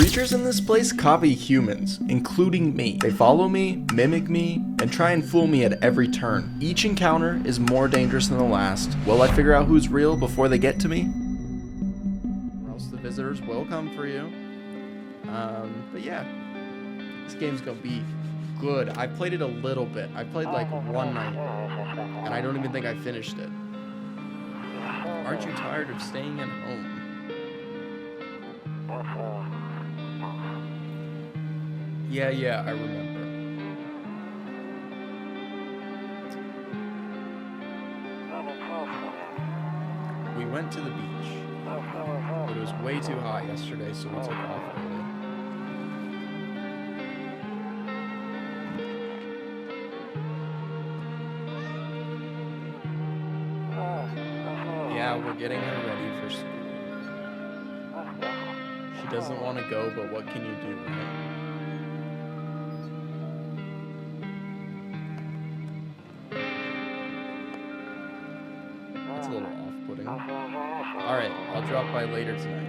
Creatures in this place copy humans, including me. They follow me, mimic me, and try and fool me at every turn. Each encounter is more dangerous than the last. Will I figure out who's real before they get to me? Or else the visitors will come for you. But yeah, this game's gonna be good. I played it a little bit. I played like one night, and I don't even think I finished it. Aren't you tired of staying at home? Yeah, I remember. We went to the beach, but it was way too hot yesterday, so we took off early. Yeah, we're getting her ready for school. She doesn't want to go, but what can you do, right? That's a little off-putting. Alright, I'll drop by later tonight.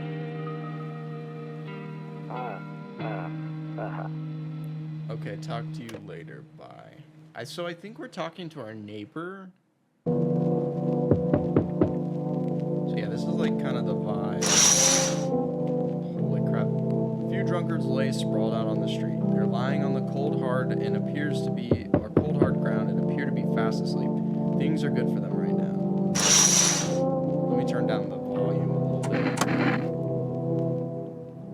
Okay, talk to you later. Bye. So I think we're talking to our neighbor. So yeah, this is like kind of the vibe. Holy crap. A few drunkards lay sprawled out on the street. They're lying on the cold hard ground and appear to be fast asleep. Things are good for them right now. Let me turn down the volume a little bit.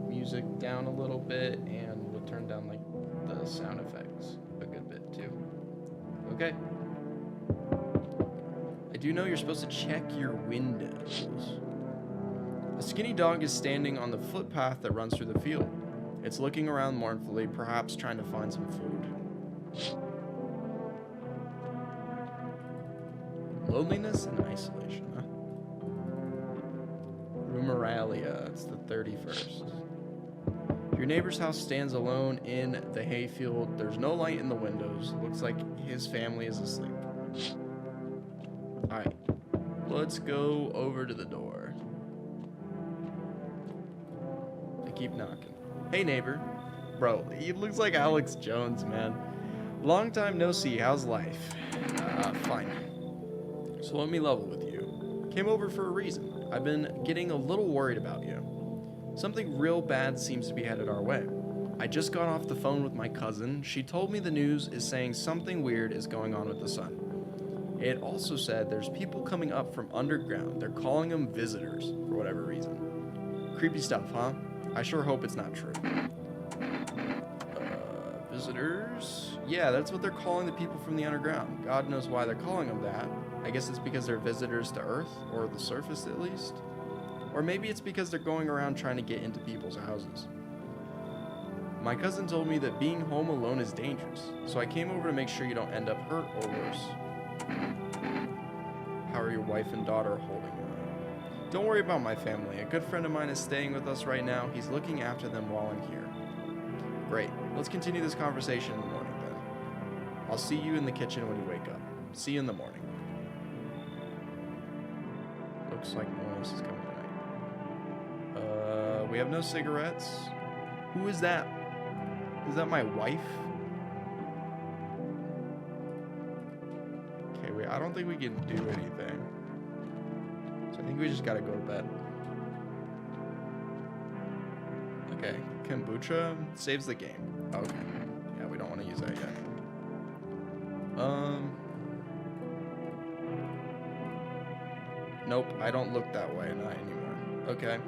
Music down a little bit, and we'll turn down like the sound effects a good bit too. Okay. I do know you're supposed to check your windows. A skinny dog is standing on the footpath that runs through the field. It's looking around mournfully, perhaps trying to find some food. Loneliness and isolation, huh? Rumoralia, it's the 31st. Your neighbor's house stands alone in the hayfield. There's no light in the windows. Looks like his family is asleep. Alright, let's go over to the door. I keep knocking. Hey neighbor. Bro, he looks like Alex Jones, man. Long time no see, how's life? Fine. So let me level with you. Came over for a reason. I've been getting a little worried about you. Something real bad seems to be headed our way. I just got off the phone with my cousin. She told me the news is saying something weird is going on with the sun. It also said there's people coming up from underground. They're calling them visitors for whatever reason. Creepy stuff, huh? I sure hope it's not true. Visitors? Yeah, that's what they're calling the people from the underground. God knows why they're calling them that. I guess it's because they're visitors to Earth, or the surface at least. Or maybe it's because they're going around trying to get into people's houses. My cousin told me that being home alone is dangerous, so I came over to make sure you don't end up hurt or worse. How are your wife and daughter holding up? Don't worry about my family. A good friend of mine is staying with us right now. He's looking after them while I'm here. Great. Let's continue this conversation in the morning then. I'll see you in the kitchen when you wake up. See you in the morning. Looks like no one else is coming tonight. We have no cigarettes. Who is that? Is that my wife? Okay, I don't think we can do anything. So I think we just gotta go to bed. Okay, kombucha saves the game. Okay. Yeah, we don't want to use that yet. Nope, I don't look that way, not anymore. Okay.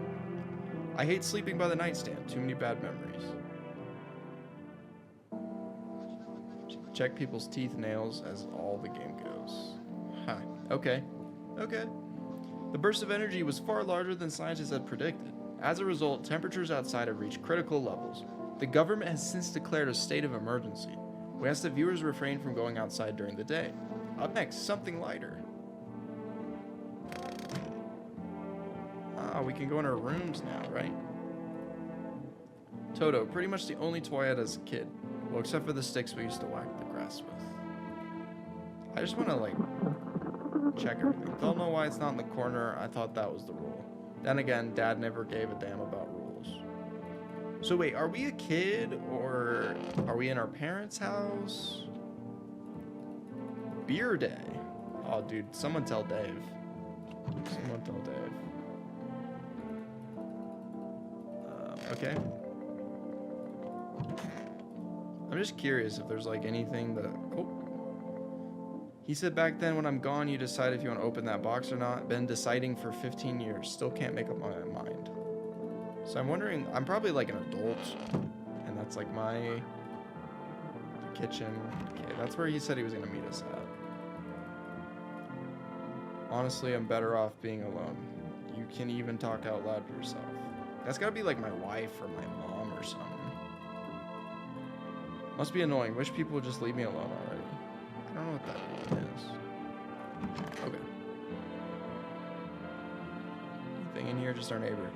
I hate sleeping by the nightstand. Too many bad memories. Check people's teeth, nails, as all the game goes. Huh. Okay. Okay. The burst of energy was far larger than scientists had predicted. As a result, temperatures outside have reached critical levels. The government has since declared a state of emergency. We ask that viewers refrain from going outside during the day. Up next, something lighter. Ah, we can go in our rooms now, right? Toto, pretty much the only toy I had as a kid. Well, except for the sticks we used to whack the grass with. I just want to, like, check everything. Don't know why it's not in the corner. I thought that was the rule. Then again, Dad never gave a damn about rules. So wait, are we a kid or are we in our parents' house? Beer day. Oh, dude, someone tell Dave. Someone tell Dave. Okay. I'm just curious if there's like anything that... Oh. He said back then when I'm gone, you decide if you want to open that box or not. Been deciding for 15 years. Still can't make up my mind. So I'm wondering, I'm probably like an adult. And that's like the kitchen. Okay, that's where he said he was going to meet us at. Honestly, I'm better off being alone. You can even talk out loud to yourself. That's gotta be like my wife or my mom or something. Must be annoying. Wish people would just leave me alone already. I don't know what that even is. Okay. Anything in here? Just our neighbor.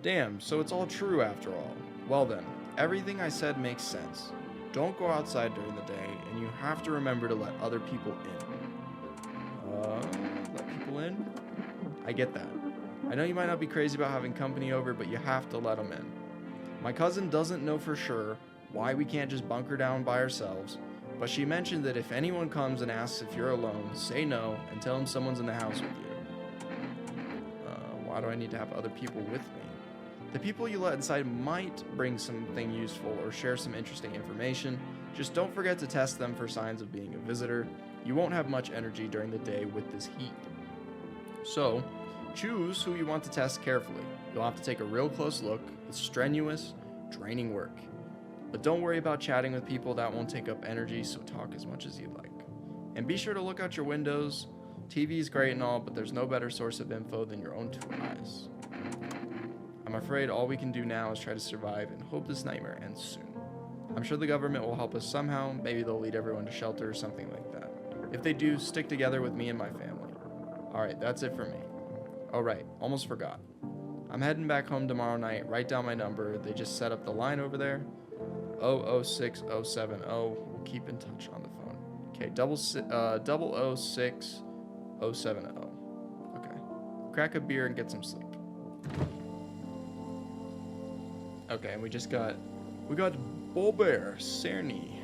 Damn, so it's all true after all. Well then, everything I said makes sense. Don't go outside during the day, and you have to remember to let other people in. Let people in? I get that. I know you might not be crazy about having company over, but you have to let them in. My cousin doesn't know for sure why we can't just bunker down by ourselves, but she mentioned that if anyone comes and asks if you're alone, say no and tell them someone's in the house with you. Why do I need to have other people with me? The people you let inside might bring something useful or share some interesting information. Just don't forget to test them for signs of being a visitor. You won't have much energy during the day with this heat. So, choose who you want to test carefully. You'll have to take a real close look. It's strenuous, draining work. But don't worry about chatting with people. That won't take up energy, so talk as much as you like. And be sure to look out your windows. TV is great and all, but there's no better source of info than your own two eyes. I'm afraid all we can do now is try to survive and hope this nightmare ends soon. I'm sure the government will help us somehow. Maybe they'll lead everyone to shelter or something like that. If they do, stick together with me and my family. Alright, that's it for me. Oh right, almost forgot. I'm heading back home tomorrow night. Write down my number. They just set up the line over there. 006070. We'll keep in touch on the phone. Okay, 006070. Okay. Crack a beer and get some sleep. Okay, and we got Boulbert Cerny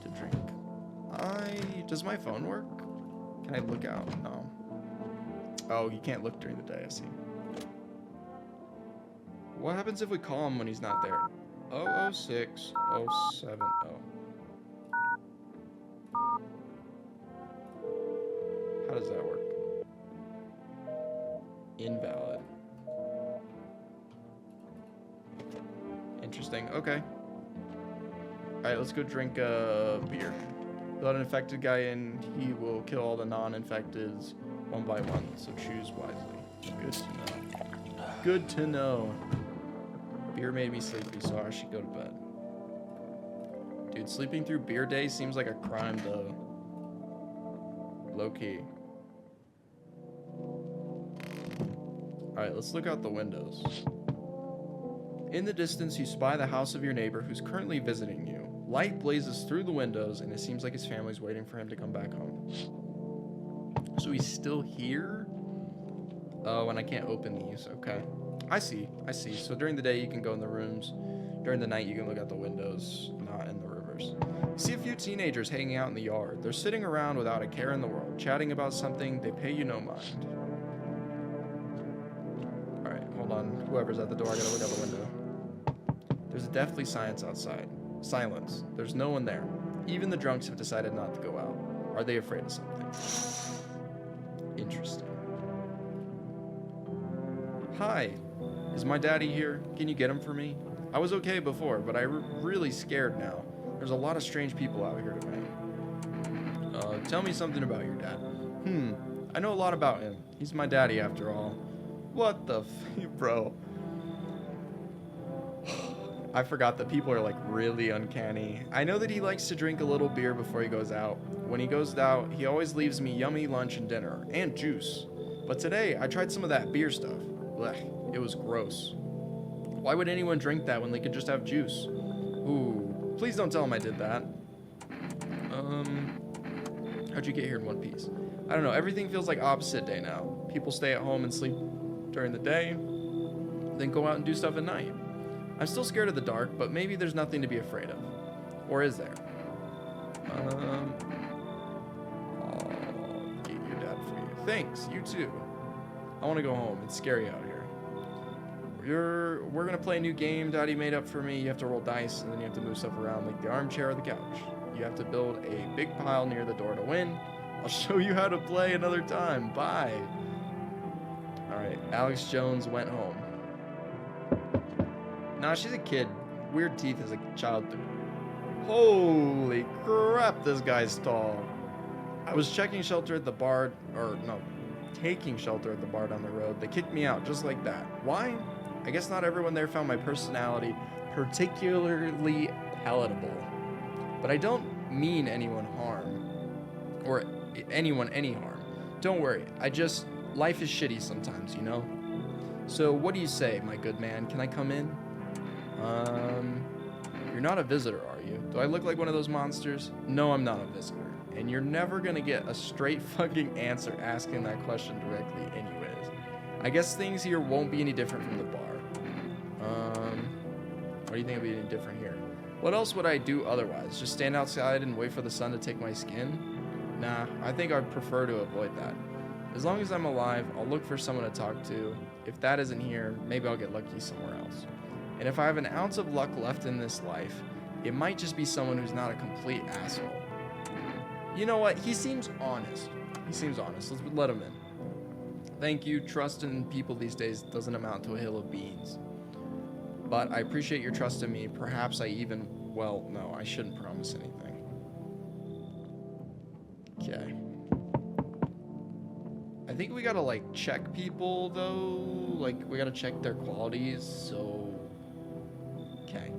to drink. Does my phone work? Can I look out? No. Oh, you can't look during the day, I see. What happens if we call him when he's not there? 006070. How does that work? Invalid. Interesting. Okay. Alright, let's go drink beer. Let an infected guy in, he will kill all the non-infecteds one by one, so choose wisely. Good to know. Good to know. Beer made me sleepy, so I should go to bed. Dude, sleeping through beer day seems like a crime, though. Low-key. Alright, let's look out the windows. In the distance, you spy the house of your neighbor who's currently visiting you. Light blazes through the windows, and it seems like his family's waiting for him to come back home. So he's still here? Oh, and I can't open these. Okay. I see. So during the day, you can go in the rooms. During the night, you can look out the windows, not in the rivers. You see a few teenagers hanging out in the yard. They're sitting around without a care in the world, chatting about something. They pay you no mind. All right, hold on. Whoever's at the door, I gotta look out the window. There's a deathly silence outside. Silence. There's no one there. Even the drunks have decided not to go out. Are they afraid of something? Interesting. Hi. Is my daddy here? Can you get him for me? I was okay before, but I'm really scared now. There's a lot of strange people out here tonight. Tell me something about your dad. I know a lot about him. He's my daddy after all. What the bro? I forgot that people are like really uncanny. I know that he likes to drink a little beer before he goes out. When he goes out, he always leaves me yummy lunch and dinner, and juice. But today, I tried some of that beer stuff. Blech, it was gross. Why would anyone drink that when they could just have juice? Ooh, please don't tell him I did that. How'd you get here in one piece? I don't know, everything feels like opposite day now. People stay at home and sleep during the day, then go out and do stuff at night. I'm still scared of the dark, but maybe there's nothing to be afraid of. Or is there? I'll get your dad for you. Thanks, you too. I want to go home. It's scary out here. We're gonna play a new game Daddy made up for me. You have to roll dice, and then you have to move stuff around like the armchair or the couch. You have to build a big pile near the door to win. I'll show you how to play another time. Bye. Alright, Alex Jones went home. Nah, she's a kid. Weird teeth as a child. Holy crap, this guy's tall. I was checking shelter at the bar, taking shelter at the bar down the road. They kicked me out just like that. Why? I guess not everyone there found my personality particularly palatable. But I don't mean anyone harm. Or anyone any harm. Don't worry, life is shitty sometimes, you know? So what do you say, my good man? Can I come in? You're not a visitor, are you? Do I look like one of those monsters? No, I'm not a visitor. And you're never gonna get a straight fucking answer asking that question directly anyways. I guess things here won't be any different from the bar. What do you think would be any different here? What else would I do otherwise? Just stand outside and wait for the sun to take my skin? Nah, I think I'd prefer to avoid that. As long as I'm alive, I'll look for someone to talk to. If that isn't here, maybe I'll get lucky somewhere else. And if I have an ounce of luck left in this life, it might just be someone who's not a complete asshole. You know what? He seems honest. Let's let him in. Thank you. Trust in people these days doesn't amount to a hill of beans. But I appreciate your trust in me. Perhaps I even... Well, no, I shouldn't promise anything. Okay. I think we gotta, like, check people, though. Like, we gotta check their qualities, so... Okay.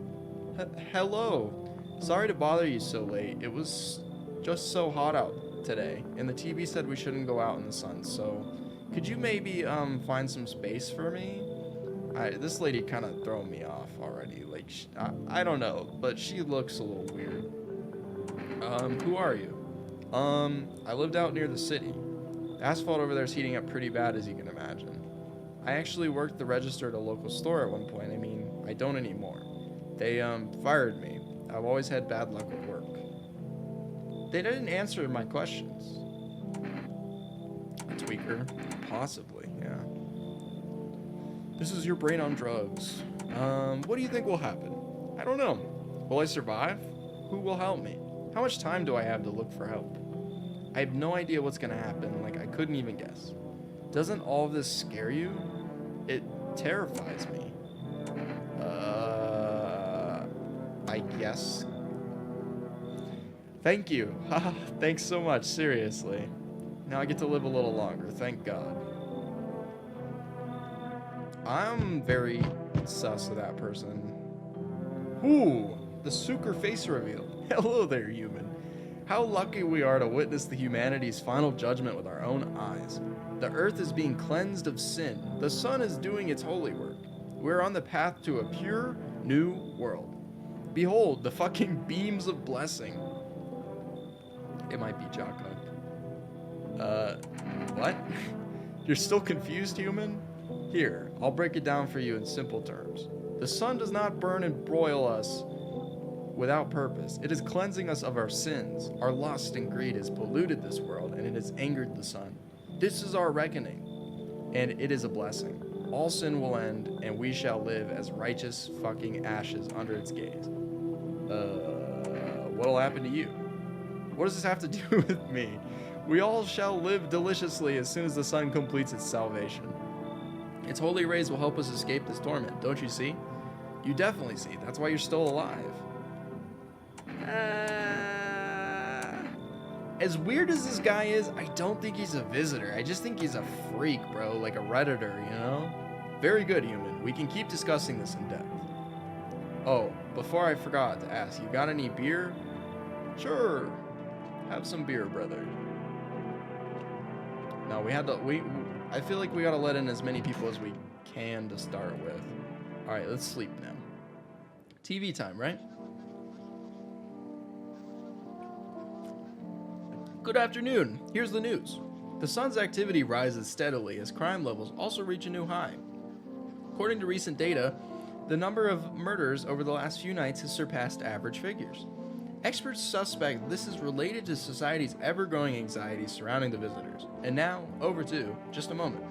Hello. Sorry to bother you so late. It was just so hot out today, and the TV said we shouldn't go out in the sun, so... Could you maybe, find some space for me? This lady kind of throwing me off already. Like, I don't know, but she looks a little weird. Who are you? I lived out near the city. The asphalt over there is heating up pretty bad, as you can imagine. I actually worked the register at a local store at one point. I mean, I don't anymore. They, fired me. I've always had bad luck with work. They didn't answer my questions. A tweaker? Possibly, yeah. This is your brain on drugs. What do you think will happen? I don't know. Will I survive? Who will help me? How much time do I have to look for help? I have no idea what's gonna happen, like I couldn't even guess. Doesn't all of this scare you? It terrifies me. I guess. Thank you. Haha, thanks so much, seriously. Now I get to live a little longer, thank God. I'm very sus of that person. Ooh, the Suker face reveal. Hello there, human. How lucky we are to witness the humanity's final judgment with our own eyes. The earth is being cleansed of sin. The sun is doing its holy work. We're on the path to a pure, new world. Behold, the fucking beams of blessing. It might be Jocko. What? You're still confused, human? Here, I'll break it down for you in simple terms. The sun does not burn and broil us without purpose. It is cleansing us of our sins. Our lust and greed has polluted this world, and it has angered the sun. This is our reckoning, and it is a blessing. All sin will end, and we shall live as righteous fucking ashes under its gaze. What'll happen to you? What does this have to do with me? We all shall live deliciously as soon as the sun completes its salvation. Its holy rays will help us escape this torment, don't you see? You definitely see. That's why you're still alive. As weird as this guy is, I don't think he's a visitor. I just think he's a freak, bro. Like a Redditor, you know? Very good, human. We can keep discussing this in depth. Oh, before I forgot to ask, you got any beer? Sure. Have some beer, brother. No, we had to... I feel like we gotta let in as many people as we can to start with. Alright, let's sleep now. TV time, right? Good afternoon. Here's the news. The sun's activity rises steadily as crime levels also reach a new high. According to recent data, The number of murders over the last few nights has surpassed average figures. Experts suspect this is related to society's ever-growing anxiety surrounding the visitors. And now, over to just a moment.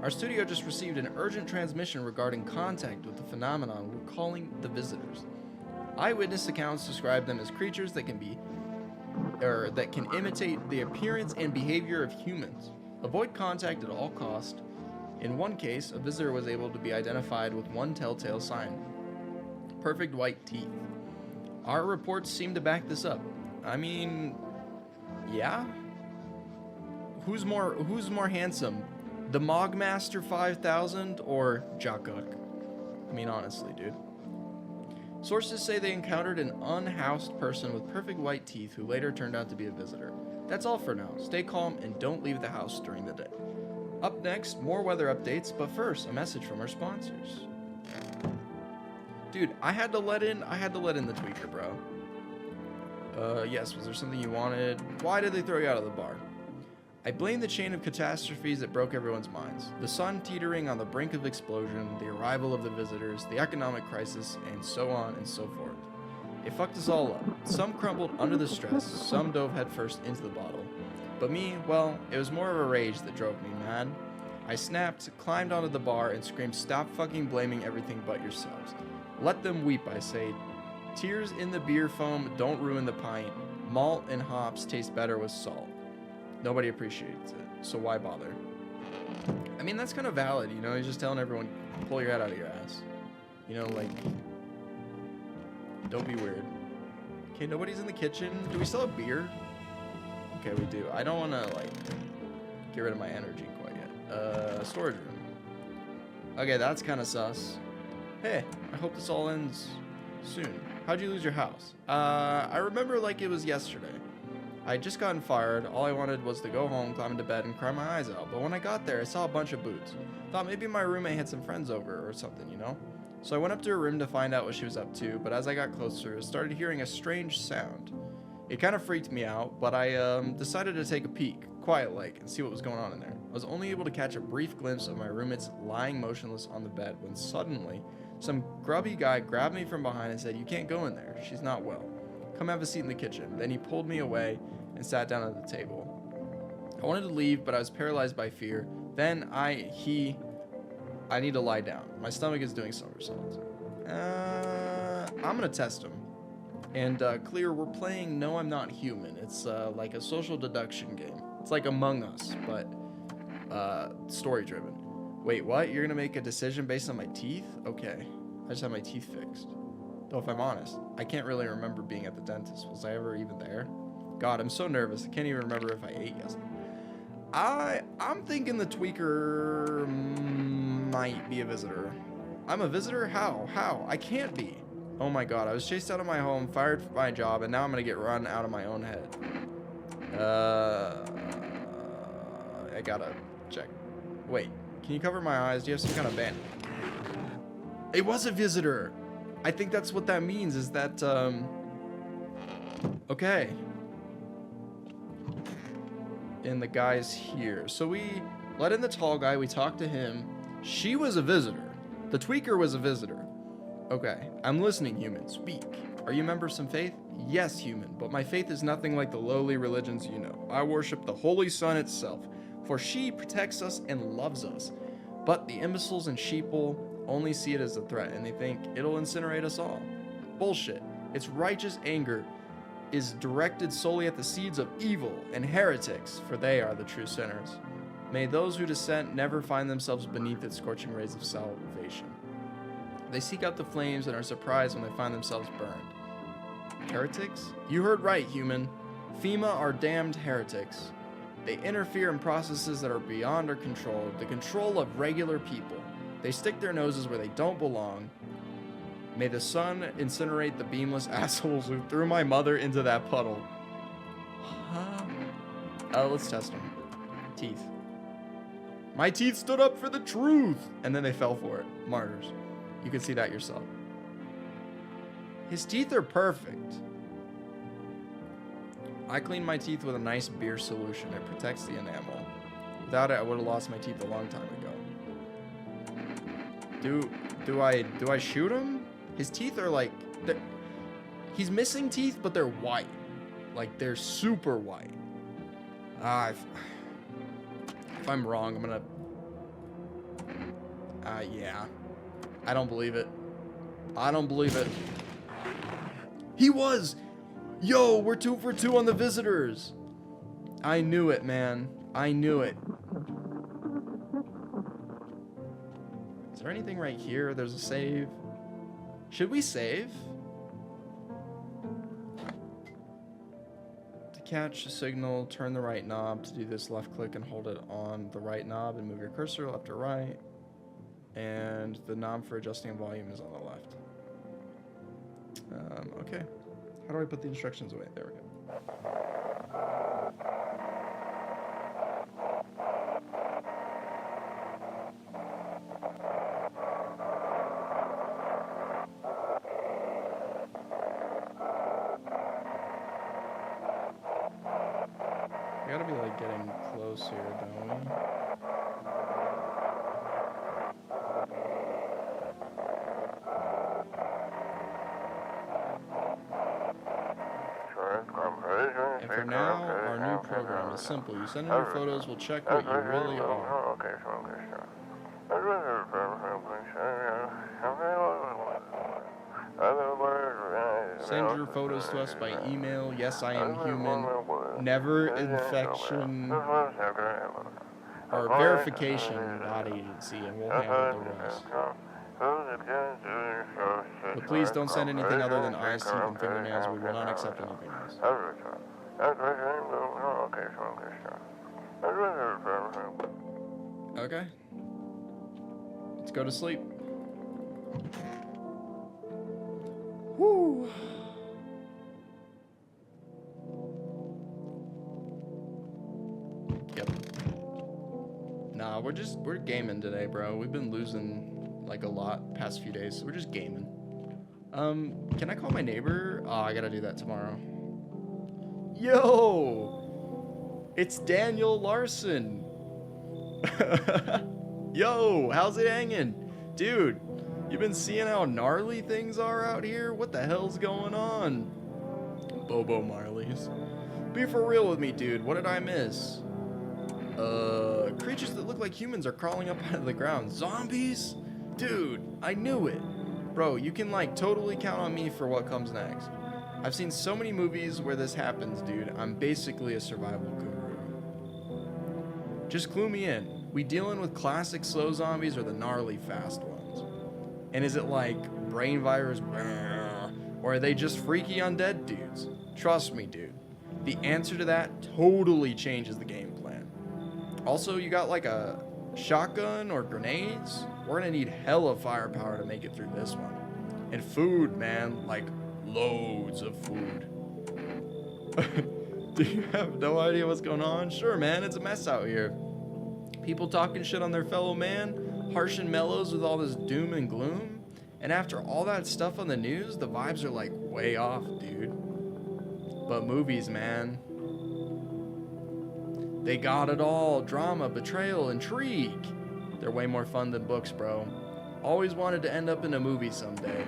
Our studio just received an urgent transmission regarding contact with the phenomenon we're calling the visitors. Eyewitness accounts describe them as creatures that can imitate the appearance and behavior of humans. Avoid contact at all costs. In one case, a visitor was able to be identified with one telltale sign: perfect white teeth. Our reports seem to back this up. I mean, yeah? Who's more handsome? The Mogmaster 5000 or Jakuk? I mean, honestly, dude. Sources say they encountered an unhoused person with perfect white teeth who later turned out to be a visitor. That's all for now. Stay calm and don't leave the house during the day. Up next, more weather updates, but first, a message from our sponsors. Dude, I had to let in the tweaker, bro. Yes, was there something you wanted? Why did they throw you out of the bar? I blame the chain of catastrophes that broke everyone's minds. The sun teetering on the brink of explosion, the arrival of the visitors, the economic crisis, and so on and so forth. It fucked us all up. Some crumbled under the stress, some dove headfirst into the bottle. But me, well, it was more of a rage that drove me mad. I snapped, climbed onto the bar, and screamed, "Stop fucking blaming everything but yourselves. Let them weep," I say. Tears in the beer foam don't ruin the pint. Malt and hops taste better with salt. Nobody appreciates it, so why bother? I mean, that's kind of valid, you know? He's just telling everyone, pull your head out of your ass. You know, like, don't be weird. Okay, nobody's in the kitchen. Do we still have beer? Okay, we do. I don't want to, like, get rid of my energy quite yet. Storage room. Okay, that's kind of sus. Hey, I hope this all ends soon. How'd you lose your house? I remember like it was yesterday. I had just gotten fired. All I wanted was to go home, climb into bed, and cry my eyes out. But when I got there, I saw a bunch of boots. Thought maybe my roommate had some friends over or something, you know? So I went up to her room to find out what she was up to, but as I got closer, I started hearing a strange sound. It kind of freaked me out, but I decided to take a peek, quiet-like, and see what was going on in there. I was only able to catch a brief glimpse of my roommates lying motionless on the bed when suddenly, some grubby guy grabbed me from behind and said, "You can't go in there. She's not well. Come have a seat in the kitchen." Then he pulled me away and sat down at the table. I wanted to leave, but I was paralyzed by fear. Then I need to lie down. My stomach is doing somersaults. I'm gonna test him. And clear, we're playing No I'm Not Human. It's like a social deduction game. It's like Among Us, but story driven. Wait, what? You're gonna make a decision based on my teeth? Okay. I just had my teeth fixed. Though if I'm honest, I can't really remember being at the dentist. Was I ever even there? God, I'm so nervous. I can't even remember if I ate yesterday. I'm thinking the tweaker might be a visitor. I'm a visitor? How? I can't be. Oh my god, I was chased out of my home, fired from my job, and now I'm gonna get run out of my own head. I gotta check. Wait, can you cover my eyes? Do you have some kind of bandage? It was a visitor! I think that's what that means, is that, okay. And the guy's here. So we let in the tall guy, we talked to him. She was a visitor. The tweaker was a visitor. Okay, I'm listening, human. Speak. Are you a member of some faith? Yes, human, but my faith is nothing like the lowly religions you know. I worship the Holy Sun itself, for she protects us and loves us. But the imbeciles and sheeple only see it as a threat, and they think it'll incinerate us all. Bullshit. Its righteous anger is directed solely at the seeds of evil and heretics, for they are the true sinners. May those who dissent never find themselves beneath its scorching rays of salvation. They seek out the flames and are surprised when they find themselves burned. Heretics? You heard right, human. FEMA are damned heretics. They interfere in processes that are beyond our control, the control of regular people. They stick their noses where they don't belong. May the sun incinerate the beamless assholes who threw my mother into that puddle. Let's test them. Teeth. My teeth stood up for the truth! And then they fell for it. Martyrs. You can see that yourself. His teeth are perfect. I clean my teeth with a nice beer solution. It protects the enamel. Without it, I would have lost my teeth a long time ago. Do I shoot him? His teeth are like, he's missing teeth, but they're white. Like, they're super white. If I'm wrong, I'm gonna... yeah. I don't believe it. I don't believe it. He was! Yo, we're 2 for 2 on the visitors. I knew it, man. I knew it. Is there anything right here? There's a save. Should we save? To catch a signal, turn the right knob. To do this, left click and hold it on the right knob and move your cursor left or right. And the knob for adjusting volume is on the left. Okay. How do I put the instructions away? There we go. We gotta be like getting close here, don't we? And for now, our new program is simple. You send in your photos, we'll check what you really are. Send your photos to us by email. Yes, I am human. Never infection or verification.agency, and we'll handle the rest. But please don't send anything other than eyes, teeth, and fingernails. We will not accept anything else. Okay. Let's go to sleep. Woo. Yep. Nah, we're gaming today, bro. We've been losing like a lot past few days, so we're just gaming. Can I call my neighbor? Oh, I gotta do that tomorrow. Yo! It's Daniel Larson. Yo, how's it hanging? Dude, you been seeing how gnarly things are out here? What the hell's going on? Bobo Marleys. Be for real with me, dude. What did I miss? Creatures that look like humans are crawling up out of the ground. Zombies? Dude, I knew it. Bro, you can like totally count on me for what comes next. I've seen so many movies where this happens, dude. I'm basically a survival guru. Just clue me in. We dealing with classic slow zombies or the gnarly fast ones? And is it like brain virus, or are they just freaky undead dudes? Trust me, dude. The answer to that totally changes the game plan. Also, you got like a shotgun or grenades? We're gonna need hella firepower to make it through this one. And food, man, like loads of food. Do you have no idea what's going on? Sure, man, it's a mess out here. People talking shit on their fellow man, harsh and mellows with all this doom and gloom. And after all that stuff on the news, the vibes are like way off, dude. But movies, man. They got it all. Drama, betrayal, intrigue. They're way more fun than books, bro. Always wanted to end up in a movie someday.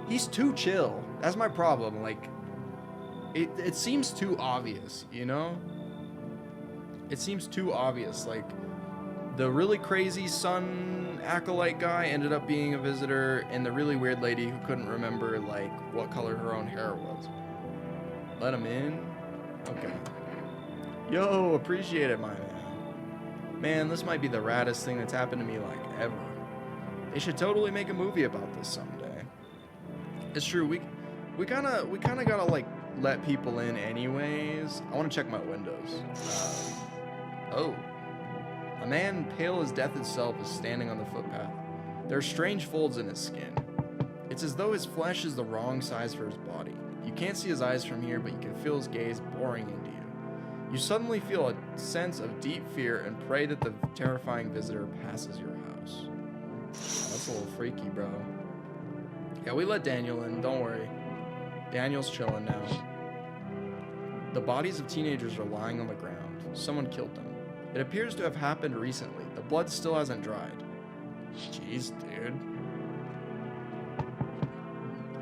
He's too chill. That's my problem. Like, it seems too obvious, you know? It seems too obvious. Like, the really crazy sun acolyte guy ended up being a visitor, and the really weird lady who couldn't remember, like, what color her own hair was. Let him in? Okay. Yo, appreciate it, my man. Man, this might be the raddest thing that's happened to me, like, ever. They should totally make a movie about this someday. It's true, we kinda gotta, like, let people in anyways. I wanna check my windows. Oh. A man pale as death itself is standing on the footpath. There are strange folds in his skin. It's as though his flesh is the wrong size for his body. You can't see his eyes from here, but you can feel his gaze boring into you. You suddenly feel a sense of deep fear and pray that the terrifying visitor passes your house. That's a little freaky, bro. Yeah, we let Daniel in, don't worry. Daniel's chilling now. The bodies of teenagers are lying on the ground. Someone killed them. It appears to have happened recently. The blood still hasn't dried. Jeez, dude.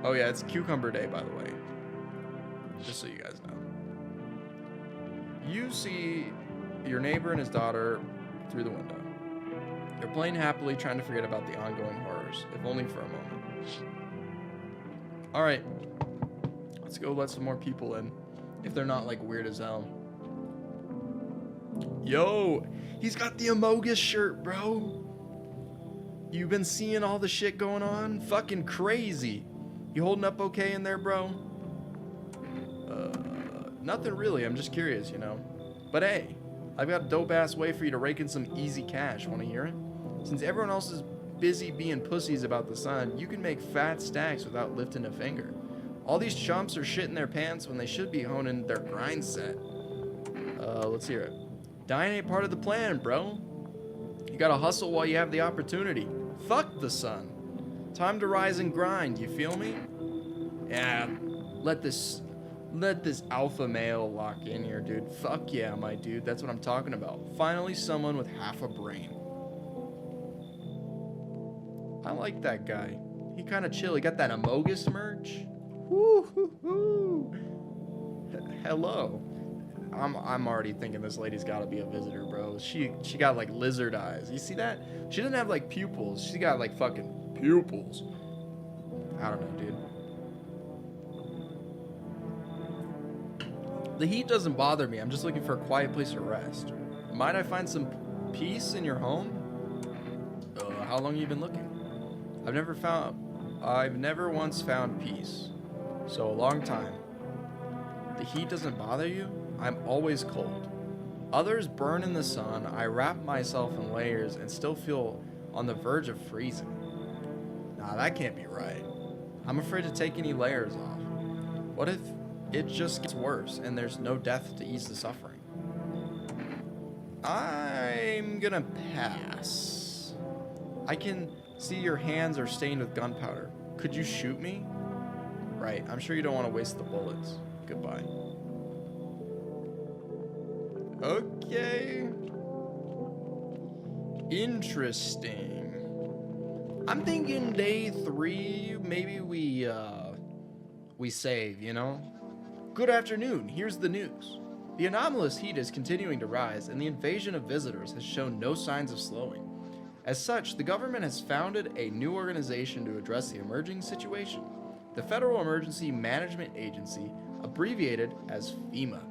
Oh yeah, it's Cucumber Day, by the way. Just so you guys know. You see your neighbor and his daughter through the window. They're playing happily, trying to forget about the ongoing horrors, if only for a moment. Alright. Let's go let some more people in. If they're not, like, weird as hell. Yo! He's got the Amogus shirt, bro! You been seeing all the shit going on? Fucking crazy! You holding up okay in there, bro? Nothing really. I'm just curious, you know. But hey, I've got a dope-ass way for you to rake in some easy cash. Want to hear it? Since everyone else is busy being pussies about the sun, you can make fat stacks without lifting a finger. All these chumps are shitting their pants when they should be honing their grind set. Let's hear it. Dying ain't part of the plan, bro. You gotta hustle while you have the opportunity. Fuck the sun. Time to rise and grind, you feel me? Yeah, let this alpha male lock in here, dude. Fuck yeah, my dude. That's what I'm talking about. Finally, someone with half a brain. I like that guy. He kind of chill. He got that Amogus merch. Woo-hoo-hoo. Hello. I'm already thinking this lady's got to be a visitor, bro. She got like lizard eyes. You see that? She doesn't have like pupils. She got like fucking pupils. I don't know, dude. The heat doesn't bother me. I'm just looking for a quiet place to rest. Might I find some peace in your home? How long have you been looking? I've never once found peace. So a long time. The heat doesn't bother you? I'm always cold. Others burn in the sun. I wrap myself in layers and still feel on the verge of freezing. Nah, that can't be right. I'm afraid to take any layers off. What if it just gets worse and there's no death to ease the suffering? I'm gonna pass. I can see your hands are stained with gunpowder. Could you shoot me? Right, I'm sure you don't want to waste the bullets. Goodbye. Okay. Interesting. I'm thinking day 3, maybe we save, you know? Good afternoon, here's the news. The anomalous heat is continuing to rise, and the invasion of visitors has shown no signs of slowing. As such, the government has founded a new organization to address the emerging situation. The Federal Emergency Management Agency, abbreviated as FEMA.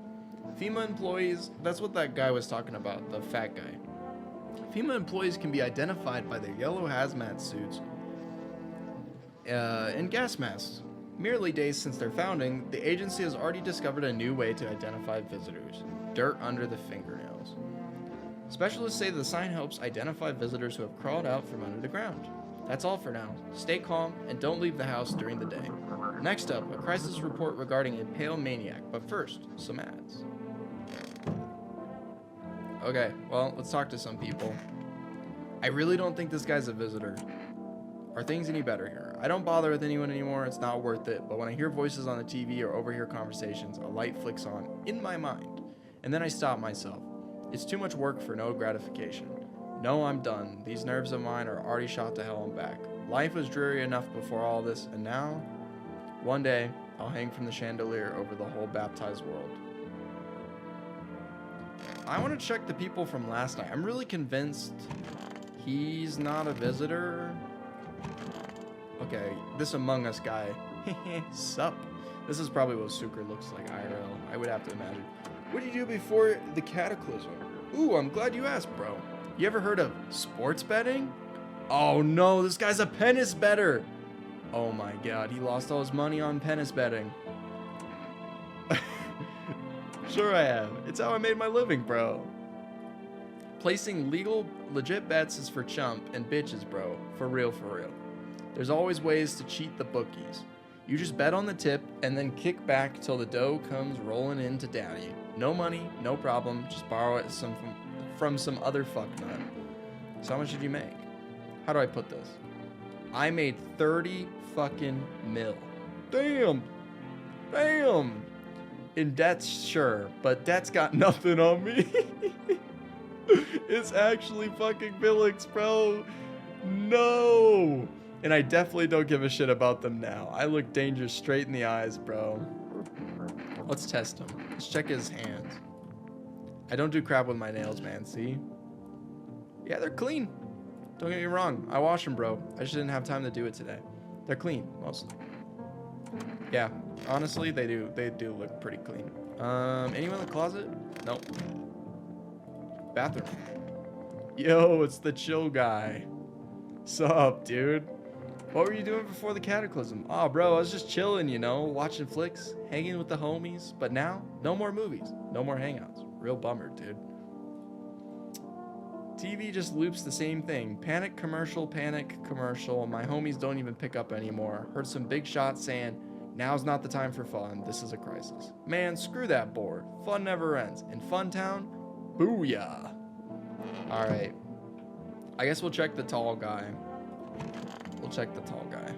FEMA employees, that's what that guy was talking about, the fat guy. FEMA employees can be identified by their yellow hazmat suits and gas masks. Merely days since their founding, the agency has already discovered a new way to identify visitors: dirt under the fingernails. Specialists say the sign helps identify visitors who have crawled out from under the ground. That's all for now. Stay calm and don't leave the house during the day. Next up, a crisis report regarding a pale maniac, but first, some ads. Okay, well, let's talk to some people. I really don't think this guy's a visitor. Are things any better here? I don't bother with anyone anymore, it's not worth it, but when I hear voices on the TV or overhear conversations, a light flicks on in my mind, and then I stop myself. It's too much work for no gratification. No, I'm done. These nerves of mine are already shot to hell and back. Life was dreary enough before all this, and now, one day, I'll hang from the chandelier over the whole baptized world. I want to check the people from last night. I'm really convinced he's not a visitor. Okay, this Among Us guy. Sup? This is probably what Sucre looks like IRL. I would have to imagine. What did you do before the cataclysm? Ooh, I'm glad you asked, bro. You ever heard of sports betting? Oh no, this guy's a penis better. Oh my god, he lost all his money on penis betting. Sure I have. It's how I made my living, bro. Placing legal, legit bets is for chump and bitches, bro. For real, for real. There's always ways to cheat the bookies. You just bet on the tip and then kick back till the dough comes rolling in to daddy. No money, no problem. Just borrow it from some other fucknut. So how much did you make? How do I put this? I made 30 fucking mil. Damn. Damn. In debts, sure, but debt's got nothing on me. It's actually fucking Billix, bro. No. And I definitely don't give a shit about them now. I look danger straight in the eyes, bro. Let's test him. Let's check his hands. I don't do crap with my nails, man. See? Yeah, they're clean. Don't get me wrong. I wash them, bro. I just didn't have time to do it today. They're clean, mostly. Yeah, honestly, they do look pretty clean. Anyone in the closet? Nope. Bathroom. Yo, it's the chill guy. Sup, dude? What were you doing before the cataclysm? Oh, bro, I was just chilling, you know, watching flicks, hanging with the homies. But now, no more movies, no more hangouts. Real bummer, dude. TV just loops the same thing. Panic commercial, panic commercial. My homies don't even pick up anymore. Heard some big shots saying, now's not the time for fun. This is a crisis. Man, screw that board. Fun never ends. In Fun Town, booyah. All right. I guess we'll check the tall guy. We'll check the tall guy.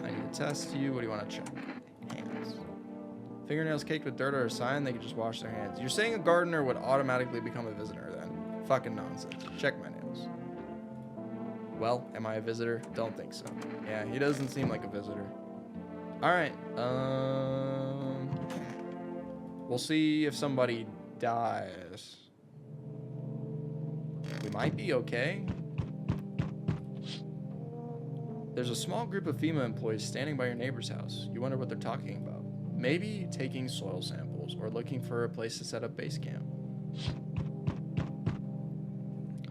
I need to test you. What do you want to check? Hands. Fingernails caked with dirt are a sign they can just wash their hands. You're saying a gardener would automatically become a visitor then? Fucking nonsense. Check my nails. Well, am I a visitor? Don't think so. Yeah, he doesn't seem like a visitor. Alright, we'll see if somebody dies. We might be okay. There's a small group of FEMA employees standing by your neighbor's house. You wonder what they're talking about. Maybe taking soil samples or looking for a place to set up base camp.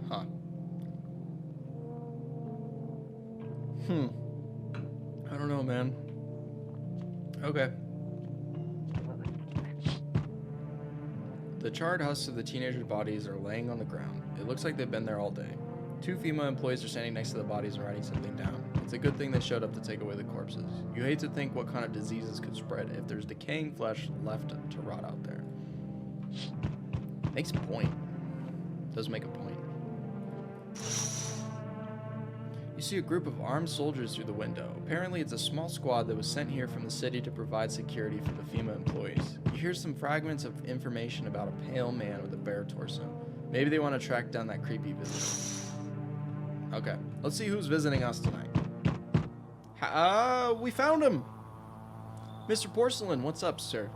Huh. I don't know, man. Okay. The charred husks of the teenagers' bodies are laying on the ground. It looks like they've been there all day. 2 FEMA employees are standing next to the bodies and writing something down. It's a good thing they showed up to take away the corpses. You hate to think what kind of diseases could spread if there's decaying flesh left to rot out there. Makes a point. Does make a point. You see a group of armed soldiers through the window. Apparently it's a small squad that was sent here from the city to provide security for the FEMA employees. You hear some fragments of information about a pale man with a bare torso. Maybe they want to track down that creepy visitor. Okay, let's see who's visiting us tonight. We found him! Mr. Porcelain, what's up, sir?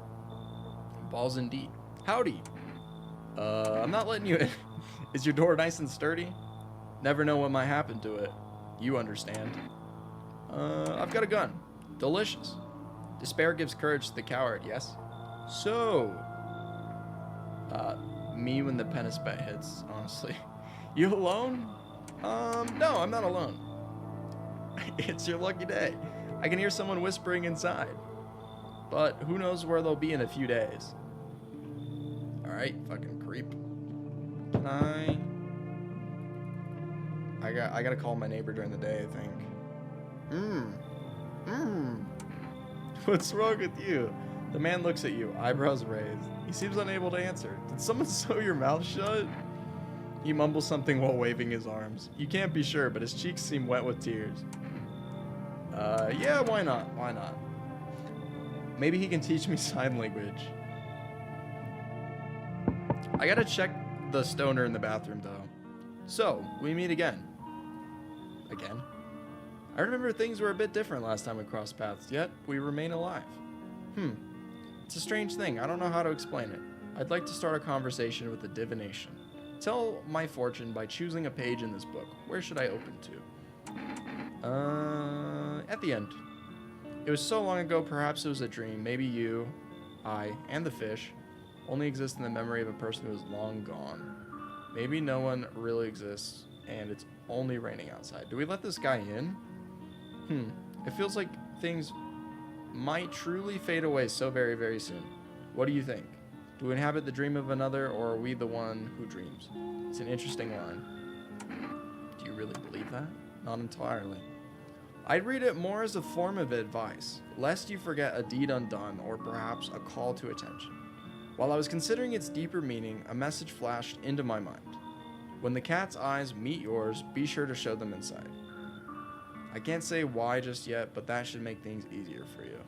Balls indeed. Howdy. I'm not letting you in. Is your door nice and sturdy? Never know what might happen to it. You understand. I've got a gun. Delicious. Despair gives courage to the coward, yes? So, me when the penis bet hits, honestly. You alone? No, I'm not alone. It's your lucky day. I can hear someone whispering inside. But who knows where they'll be in a few days. Alright, fucking creep. Can I gotta call my neighbor during the day, I think. What's wrong with you? The man looks at you, eyebrows raised. He seems unable to answer. Did someone sew your mouth shut? He mumbles something while waving his arms. You can't be sure, but his cheeks seem wet with tears. Yeah, why not? Why not? Maybe he can teach me sign language. I gotta check the stoner in the bathroom, though. So, we meet again. Again? I remember things were a bit different last time we crossed paths, yet we remain alive. It's a strange thing. I don't know how to explain it. I'd like to start a conversation with a divination. Tell my fortune by choosing a page in this book. Where should I open to? At the end. It was so long ago, perhaps it was a dream. Maybe you, I, and the fish only exist in the memory of a person who is long gone. Maybe no one really exists, and it's only raining outside. Do we let this guy in? It feels like things might truly fade away so very, very soon. What do you think? Do we inhabit the dream of another, or are we the one who dreams? It's an interesting line. Do you really believe that? Not entirely. I'd read it more as a form of advice, lest you forget a deed undone, or perhaps a call to attention. While I was considering its deeper meaning, a message flashed into my mind. When the cat's eyes meet yours, be sure to show them inside. I can't say why just yet, but that should make things easier for you.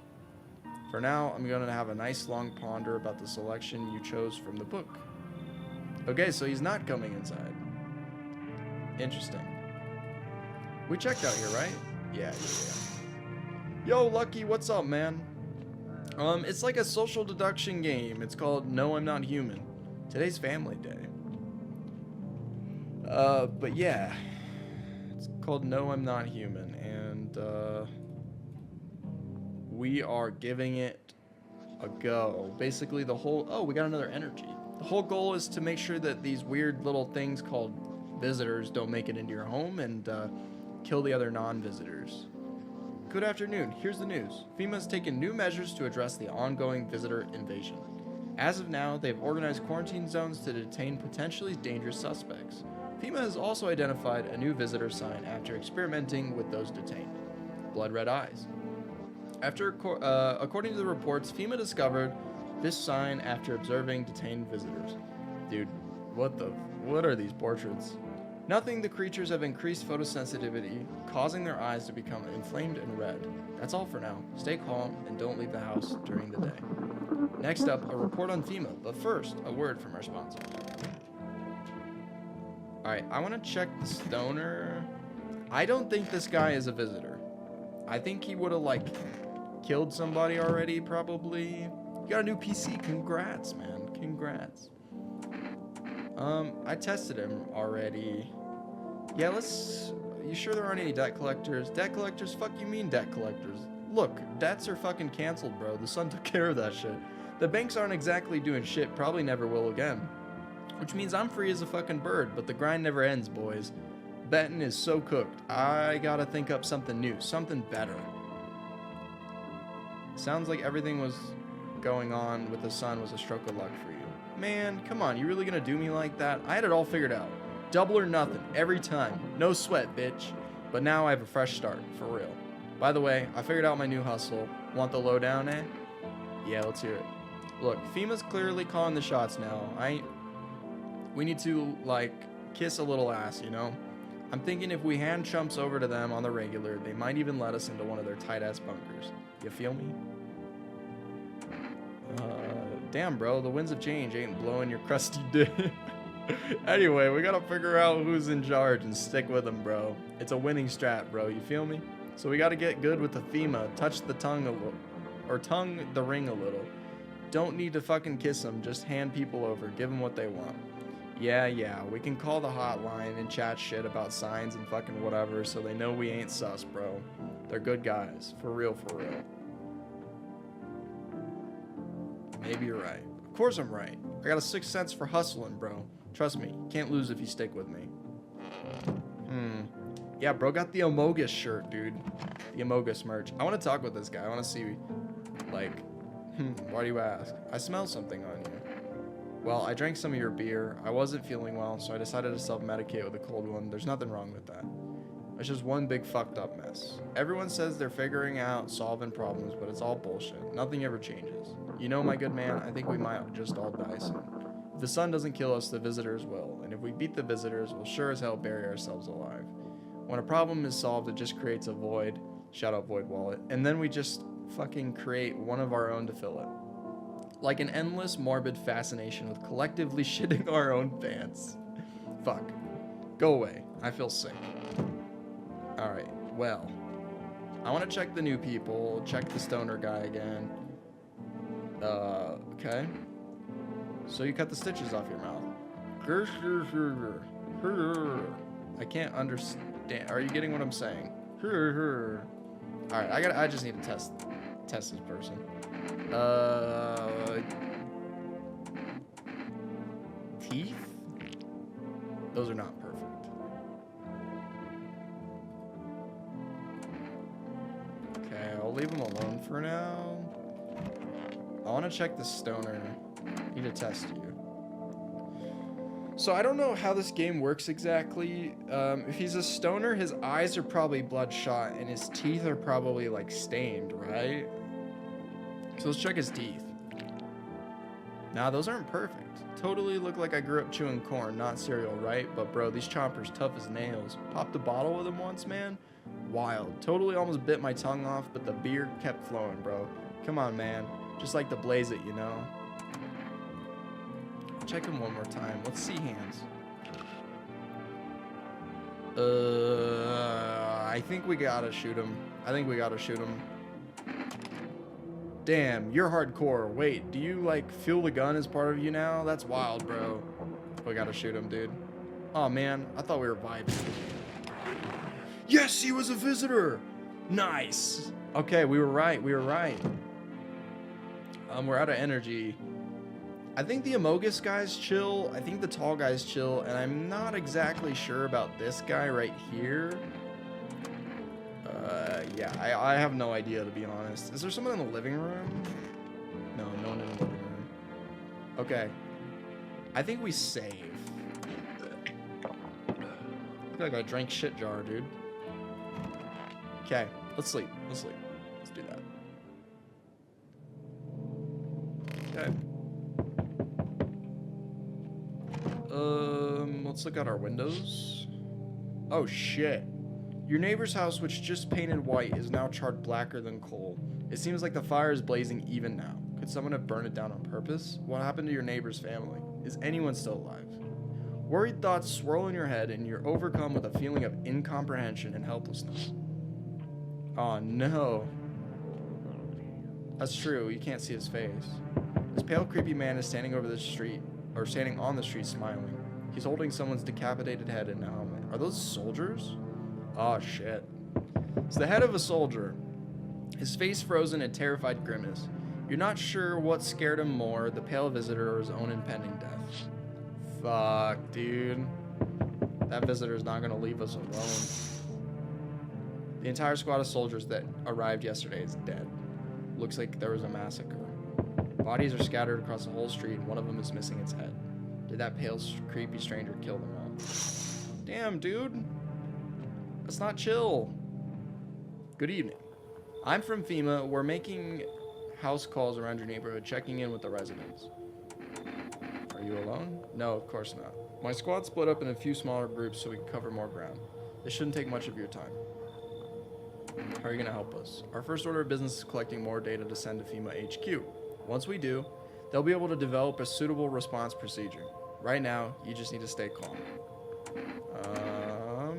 For now, I'm going to have a nice long ponder about the selection you chose from the book. Okay, so he's not coming inside. Interesting. We checked out here, right? Yeah. Yo, Lucky, what's up, man? It's like a social deduction game. It's called No, I'm Not Human. Today's Family Day. But yeah. It's called No, I'm Not Human. And, we are giving it a go. Basically, the whole... Oh, we got another energy. The whole goal is to make sure that these weird little things called visitors don't make it into your home and, kill the other non-visitors. Good afternoon. Here's the news. FEMA has taken new measures to address the ongoing visitor invasion. As of now, they've organized quarantine zones to detain potentially dangerous suspects. FEMA has also identified a new visitor sign after experimenting with those detained. Blood red eyes. According to the reports, FEMA discovered this sign after observing detained visitors. Dude, what are these portraits? Nothing, the creatures have increased photosensitivity, causing their eyes to become inflamed and red. That's all for now. Stay calm and don't leave the house during the day. Next up, a report on FEMA, but first, a word from our sponsor. Alright, I want to check the stoner. I don't think this guy is a visitor. I think he would have, like, killed somebody already, probably. You got a new PC. Congrats, man. Congrats. I tested him already. Yeah, you sure there aren't any debt collectors? Debt collectors? Fuck you mean debt collectors? Look, debts are fucking canceled, bro. The sun took care of that shit. The banks aren't exactly doing shit, probably never will again. Which means I'm free as a fucking bird, but the grind never ends, boys. Betting is so cooked. I gotta think up something new, something better. Sounds like everything was going on with the sun was a stroke of luck for you. Man, come on, you really gonna do me like that? I had it all figured out. Double or nothing, every time. No sweat, bitch. But now I have a fresh start, for real. By the way, I figured out my new hustle. Want the lowdown, eh? Yeah, let's hear it. Look, FEMA's clearly calling the shots now. We need to, like, kiss a little ass, you know? I'm thinking if we hand chumps over to them on the regular, they might even let us into one of their tight-ass bunkers. You feel me? Damn, bro, the winds of change ain't blowing your crusty dick. Anyway, we gotta figure out who's in charge and stick with them, bro. It's a winning strat, bro, you feel me? So we gotta get good with the FEMA, touch the tongue a little, or tongue the ring a little. Don't need to fucking kiss them, just hand people over, give them what they want. Yeah, we can call the hotline and chat shit about signs and fucking whatever so they know we ain't sus, bro. They're good guys, for real, for real. Maybe you're right. Of course I'm right. I got a sixth sense for hustling, bro. Trust me, can't lose if you stick with me. Yeah, bro got the Amogus shirt, dude. The Amogus merch. I want to talk with this guy. I want to see, like, why do you ask? I smell something on you. Well, I drank some of your beer. I wasn't feeling well, so I decided to self-medicate with a cold one. There's nothing wrong with that. It's just one big fucked up mess. Everyone says they're figuring out solving problems, but it's all bullshit. Nothing ever changes. You know, my good man, I think we might just all die soon. If the sun doesn't kill us, the visitors will. And if we beat the visitors, we'll sure as hell bury ourselves alive. When a problem is solved, it just creates a void. Shout out Void Wallet. And then we just fucking create one of our own to fill it. Like an endless morbid fascination with collectively shitting our own pants. Fuck. Go away. I feel sick. Alright, well. I want to check the new people. Check the stoner guy again. Okay. So you cut the stitches off your mouth. I can't understand. Are you getting what I'm saying? Alright, I just need to test this person. Teeth? Those are not perfect. Okay, I'll leave them alone for now. I want to check the stoner. Need to test you. So I don't know how this game works exactly. If he's a stoner, his eyes are probably bloodshot and his teeth are probably like stained, right? So let's check his teeth. Nah, those aren't perfect. Totally look like I grew up chewing corn, not cereal, right? But bro, these chompers tough as nails. Popped a bottle with them once, man. Wild. Totally almost bit my tongue off, but the beer kept flowing, bro. Come on, man. Just like to blaze it, you know? check him one more time. Let's see hands. I think we gotta shoot him. Damn, you're hardcore. Wait, do you, like, feel the gun as part of you now? That's wild, bro. We gotta shoot him, dude. Oh, man. I thought we were vibing. Yes, he was a visitor! Nice! Okay, we were right. We're out of energy. I think the Amogus guy's chill. I think the tall guy's chill. And I'm not exactly sure about this guy right here. Yeah, I have no idea, to be honest. Is there someone in the living room? No, no one in the living room. Okay. I think we save. I feel like I drank shit jar, dude. Okay, let's sleep. Let's do that. Okay. Let's look out our windows. Oh, shit. Your neighbor's house, which just painted white, is now charred blacker than coal. It seems like the fire is blazing even now. Could someone have burned it down on purpose? What happened to your neighbor's family? Is anyone still alive? Worried thoughts swirl in your head, and you're overcome with a feeling of incomprehension and helplessness. Oh, no. That's true. You can't see his face. This pale, creepy man is standing on the street, smiling. He's holding someone's decapitated head in a helmet. Are those soldiers? Oh, shit. It's the head of a soldier. His face frozen in terrified grimace. You're not sure what scared him more, the pale visitor or his own impending death. Fuck, dude. That visitor's not gonna leave us alone. The entire squad of soldiers that arrived yesterday is dead. Looks like there was a massacre. Bodies are scattered across the whole street, and one of them is missing its head. Did that pale, creepy stranger kill them all? Damn, dude. That's not chill. Good evening. I'm from FEMA. We're making house calls around your neighborhood, checking in with the residents. Are you alone? No, of course not. My squad split up in a few smaller groups so we can cover more ground. This shouldn't take much of your time. How are you going to help us? Our first order of business is collecting more data to send to FEMA HQ. Once we do, they'll be able to develop a suitable response procedure. Right now, you just need to stay calm.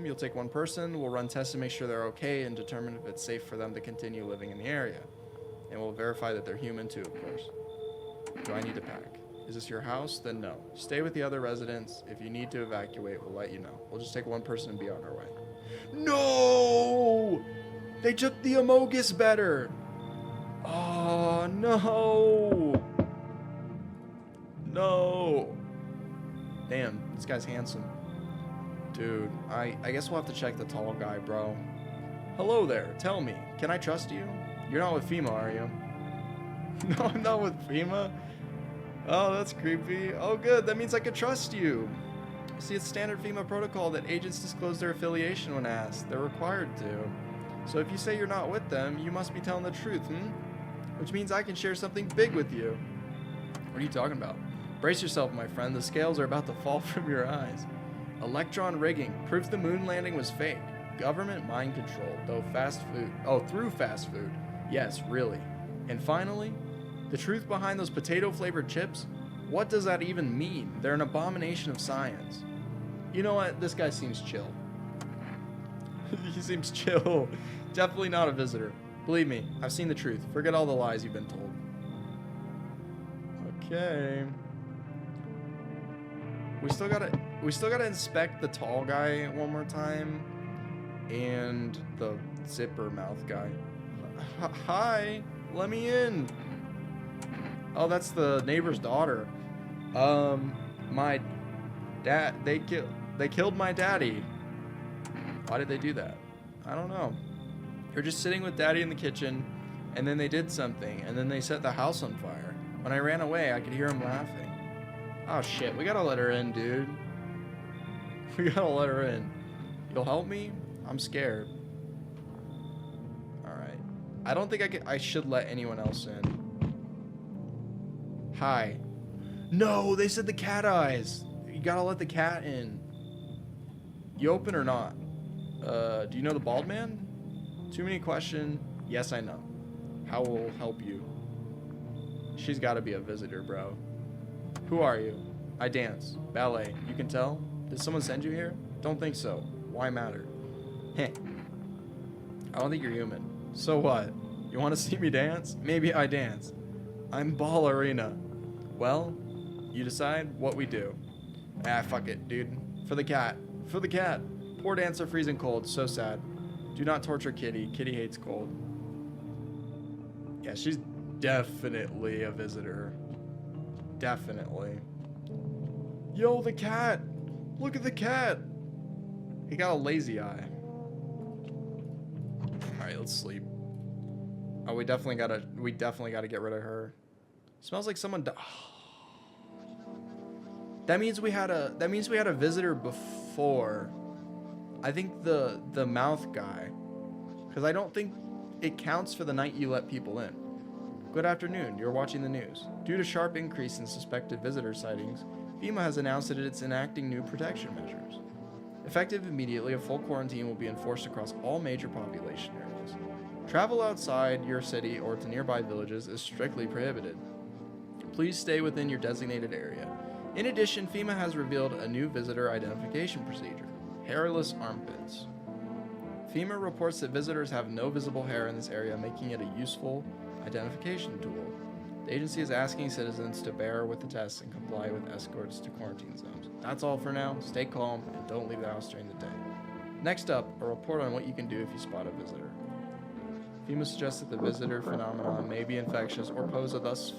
You'll take one person, we'll run tests to make sure they're okay and determine if it's safe for them to continue living in the area. And we'll verify that they're human too, of course. Do I need to pack? Is this your house? Then no. Stay with the other residents. If you need to evacuate, we'll let you know. We'll just take one person and be on our way. No! They took the Amogus better! Oh, no! No! Damn, this guy's handsome. Dude, I guess we'll have to check the tall guy, bro. Hello there, tell me, can I trust you? You're not with FEMA, are you? No, I'm not with FEMA. Oh, that's creepy. Oh, good, that means I could trust you. See, it's standard FEMA protocol that agents disclose their affiliation when asked. They're required to. So if you say you're not with them, you must be telling the truth, Which means I can share something big with you. What are you talking about? Brace yourself, my friend. The scales are about to fall from your eyes. Electron rigging. Proof the moon landing was fake. Government mind control, through fast food. Yes, really. And finally, the truth behind those potato-flavored chips? What does that even mean? They're an abomination of science. You know what? This guy seems chill. He seems chill. Definitely not a visitor. Believe me, I've seen the truth. Forget all the lies you've been told. Okay. We still gotta inspect the tall guy one more time, and the zipper mouth guy. Hi, let me in. Oh, that's the neighbor's daughter. My dad. They killed my daddy. Why did they do that? I don't know. They're just sitting with daddy in the kitchen, and then they did something, and then they set the house on fire. When I ran away, I could hear him laughing. Oh shit, we gotta let her in, dude. We gotta let her in. You'll help me? I'm scared. Alright. I don't think I should let anyone else in. Hi. No, they said the cat eyes. You gotta let the cat in. You open or not? Do you know the bald man? Too many questions. Yes, I know. How will help you? She's gotta be a visitor, bro. Who are you? I dance. Ballet. You can tell? Did someone send you here? Don't think so. Why matter? Heh. I don't think you're human. So what? You want to see me dance? Maybe I dance. I'm ballerina. Well, you decide what we do. Ah, fuck it, dude. For the cat. For the cat. Poor dancer freezing cold. So sad. Do not torture Kitty. Kitty hates cold. Yeah, she's definitely a visitor. Definitely. Yo, the cat! Look at the cat! He got a lazy eye. Alright, let's sleep. Oh, we definitely gotta get rid of her. Smells like someone That means we had a visitor before. I think the mouth guy. Because I don't think it counts for the night you let people in. Good afternoon, you're watching the news. Due to sharp increase in suspected visitor sightings, FEMA has announced that it's enacting new protection measures. Effective immediately, a full quarantine will be enforced across all major population areas. Travel outside your city or to nearby villages is strictly prohibited. Please stay within your designated area. In addition, FEMA has revealed a new visitor identification procedure: hairless armpits. FEMA reports that visitors have no visible hair in this area, making it a useful identification tool. The agency is asking citizens to bear with the tests and comply with escorts to quarantine zones. That's all for now. Stay calm and don't leave the house during the day. Next up, a report on what you can do if you spot a visitor. FEMA suggests that the visitor phenomenon may be infectious or pose a thus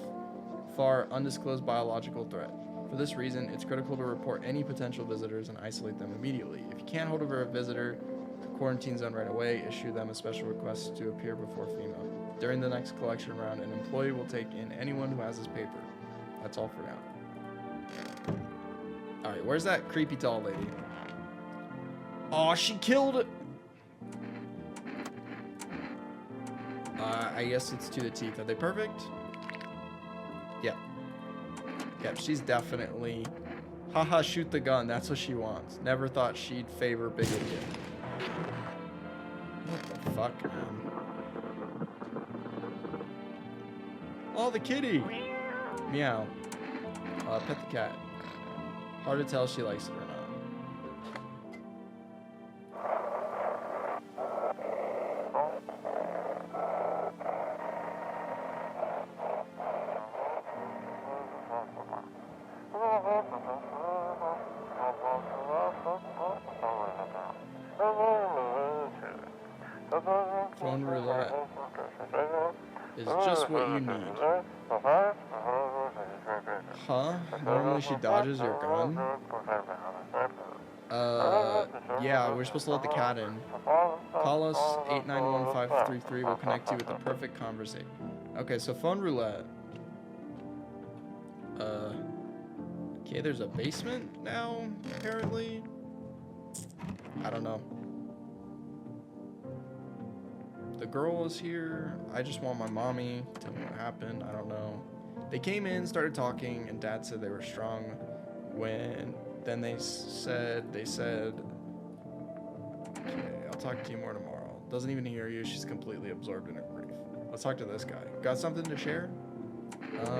far undisclosed biological threat. For this reason, it's critical to report any potential visitors and isolate them immediately. If you can't hold over a visitor to quarantine zone right away, issue them a special request to appear before FEMA. During the next collection round, an employee will take in anyone who has his paper. That's all for now. Alright, where's that creepy tall lady? Aw, she killed it! I guess it's to the teeth. Are they perfect? Yeah. Yep, she's definitely... Haha, shoot the gun. That's what she wants. Never thought she'd favor bigoted. What the fuck, man? Oh, the kitty! Meow. Pet the cat. Hard to tell if she likes it or not. Phone roulette is just what you need. Huh? Normally she dodges your gun? Yeah, we're supposed to let the cat in. Call us 891-533. We'll connect you with the perfect conversation. Okay, so phone roulette. Okay, there's a basement now, apparently. I don't know. The girl is here. I just want my mommy. Tell me what happened. I don't know. They came in, started talking, and Dad said they were strong. Then they said, okay, I'll talk to you more tomorrow. Doesn't even hear you. She's completely absorbed in her grief. Let's talk to this guy. Got something to share?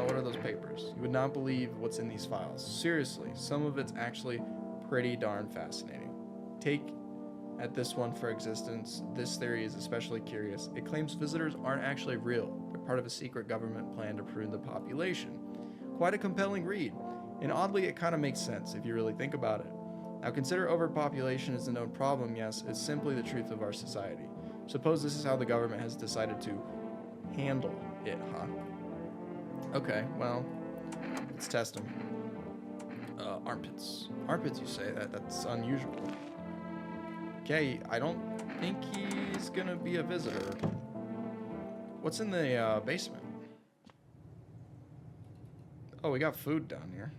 What are those papers? You would not believe what's in these files. Seriously, some of it's actually pretty darn fascinating. Take at this one for existence. This theory is especially curious. It claims visitors aren't actually real. They're part of a secret government plan to prune the population. Quite a compelling read. And oddly, it kind of makes sense if you really think about it. Now consider overpopulation is a known problem, yes, it's simply the truth of our society. Suppose this is how the government has decided to handle it, huh? Okay, well, let's test them. Armpits. Armpits, you say? That's unusual. Okay, I don't think he's gonna be a visitor. What's in the basement? Oh, we got food down here.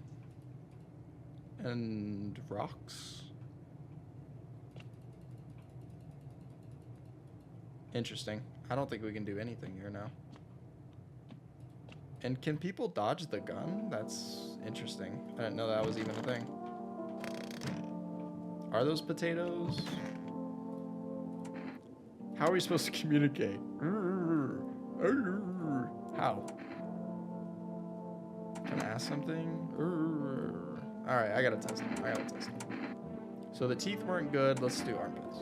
And rocks. Interesting. I don't think we can do anything here now. And can people dodge the gun? That's interesting. I didn't know that was even a thing. Are those potatoes? How are we supposed to communicate? How? Can I ask something? Alright, I gotta test them. So the teeth weren't good. Let's do armpits.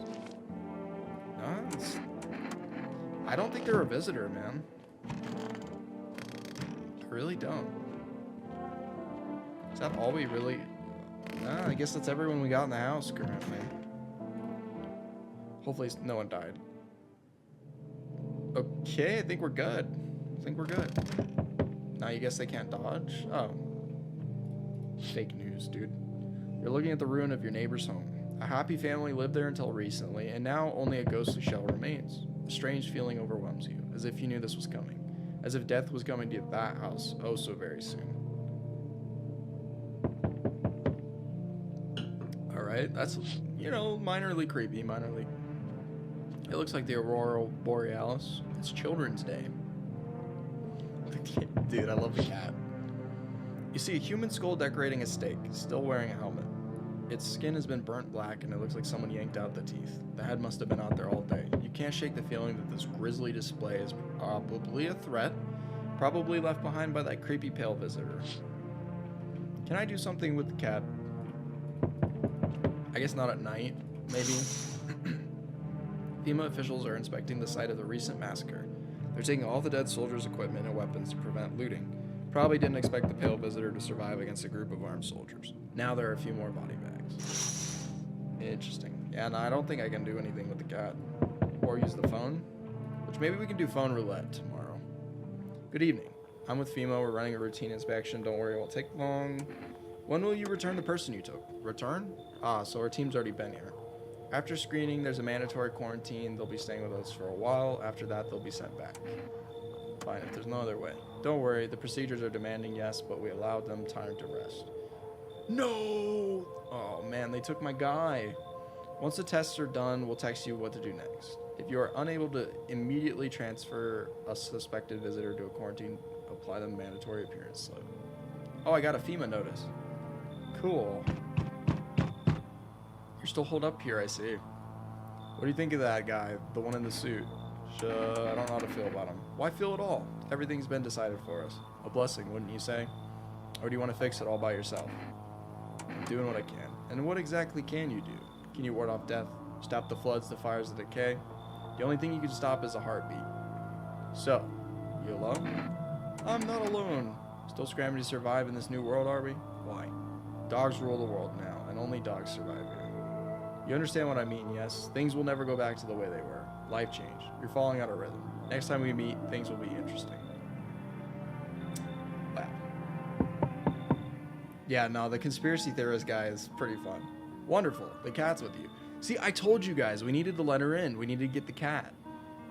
No, I don't think they're a visitor, man. I really don't. Is that all we really... I guess that's everyone we got in the house currently. Hopefully no one died. Okay, I think we're good. Now you guess they can't dodge? Oh. Fake news, dude. You're looking at the ruin of your neighbor's home. A happy family lived there until recently, and now only a ghostly shell remains. A strange feeling overwhelms you, as if you knew this was coming. As if death was coming to that house oh so very soon. Alright, that's, you know, minorly creepy, It looks like the Aurora Borealis. It's Children's Day. Dude, I love the cat. You see a human skull decorating a stake, still wearing a helmet. Its skin has been burnt black and it looks like someone yanked out the teeth. The head must have been out there all day. You can't shake the feeling that this grisly display is probably a threat, probably left behind by that creepy pale visitor. Can I do something with the cat? I guess not at night, maybe. FEMA officials are inspecting the site of the recent massacre. They're taking all the dead soldiers' equipment and weapons to prevent looting. Probably didn't expect the pale visitor to survive against a group of armed soldiers. Now there are a few more body bags. Interesting. Yeah, no, I don't think I can do anything with the cat. Or use the phone. Which maybe we can do phone roulette tomorrow. Good evening. I'm with FEMA. We're running a routine inspection. Don't worry, it won't take long. When will you return the person you took? Return? Ah, so our team's already been here. After screening, there's a mandatory quarantine. They'll be staying with us for a while. After that, they'll be sent back. Fine, if there's no other way. Don't worry, the procedures are demanding, yes, but we allowed them time to rest. No! Oh man, they took my guy. Once the tests are done, we'll text you what to do next. If you are unable to immediately transfer a suspected visitor to a quarantine, apply the mandatory appearance slip. Oh, I got a FEMA notice. Cool. You're still holed up here, I see. What do you think of that guy, the one in the suit? I don't know how to feel about him. Why feel at all? Everything's been decided for us. A blessing, wouldn't you say? Or do you want to fix it all by yourself? I'm doing what I can. And what exactly can you do? Can you ward off death? Stop the floods, the fires, the decay? The only thing you can stop is a heartbeat. So, you alone? I'm not alone. Still scrambling to survive in this new world, are we? Why? Dogs rule the world now, and only dogs survive here. You understand what I mean, yes? Things will never go back to the way they were. Life changed. You're falling out of rhythm. Next time we meet, things will be interesting. Wow. Yeah, no, the conspiracy theorist guy is pretty fun. Wonderful. The cat's with you. See, I told you guys, we needed to let her in. We needed to get the cat.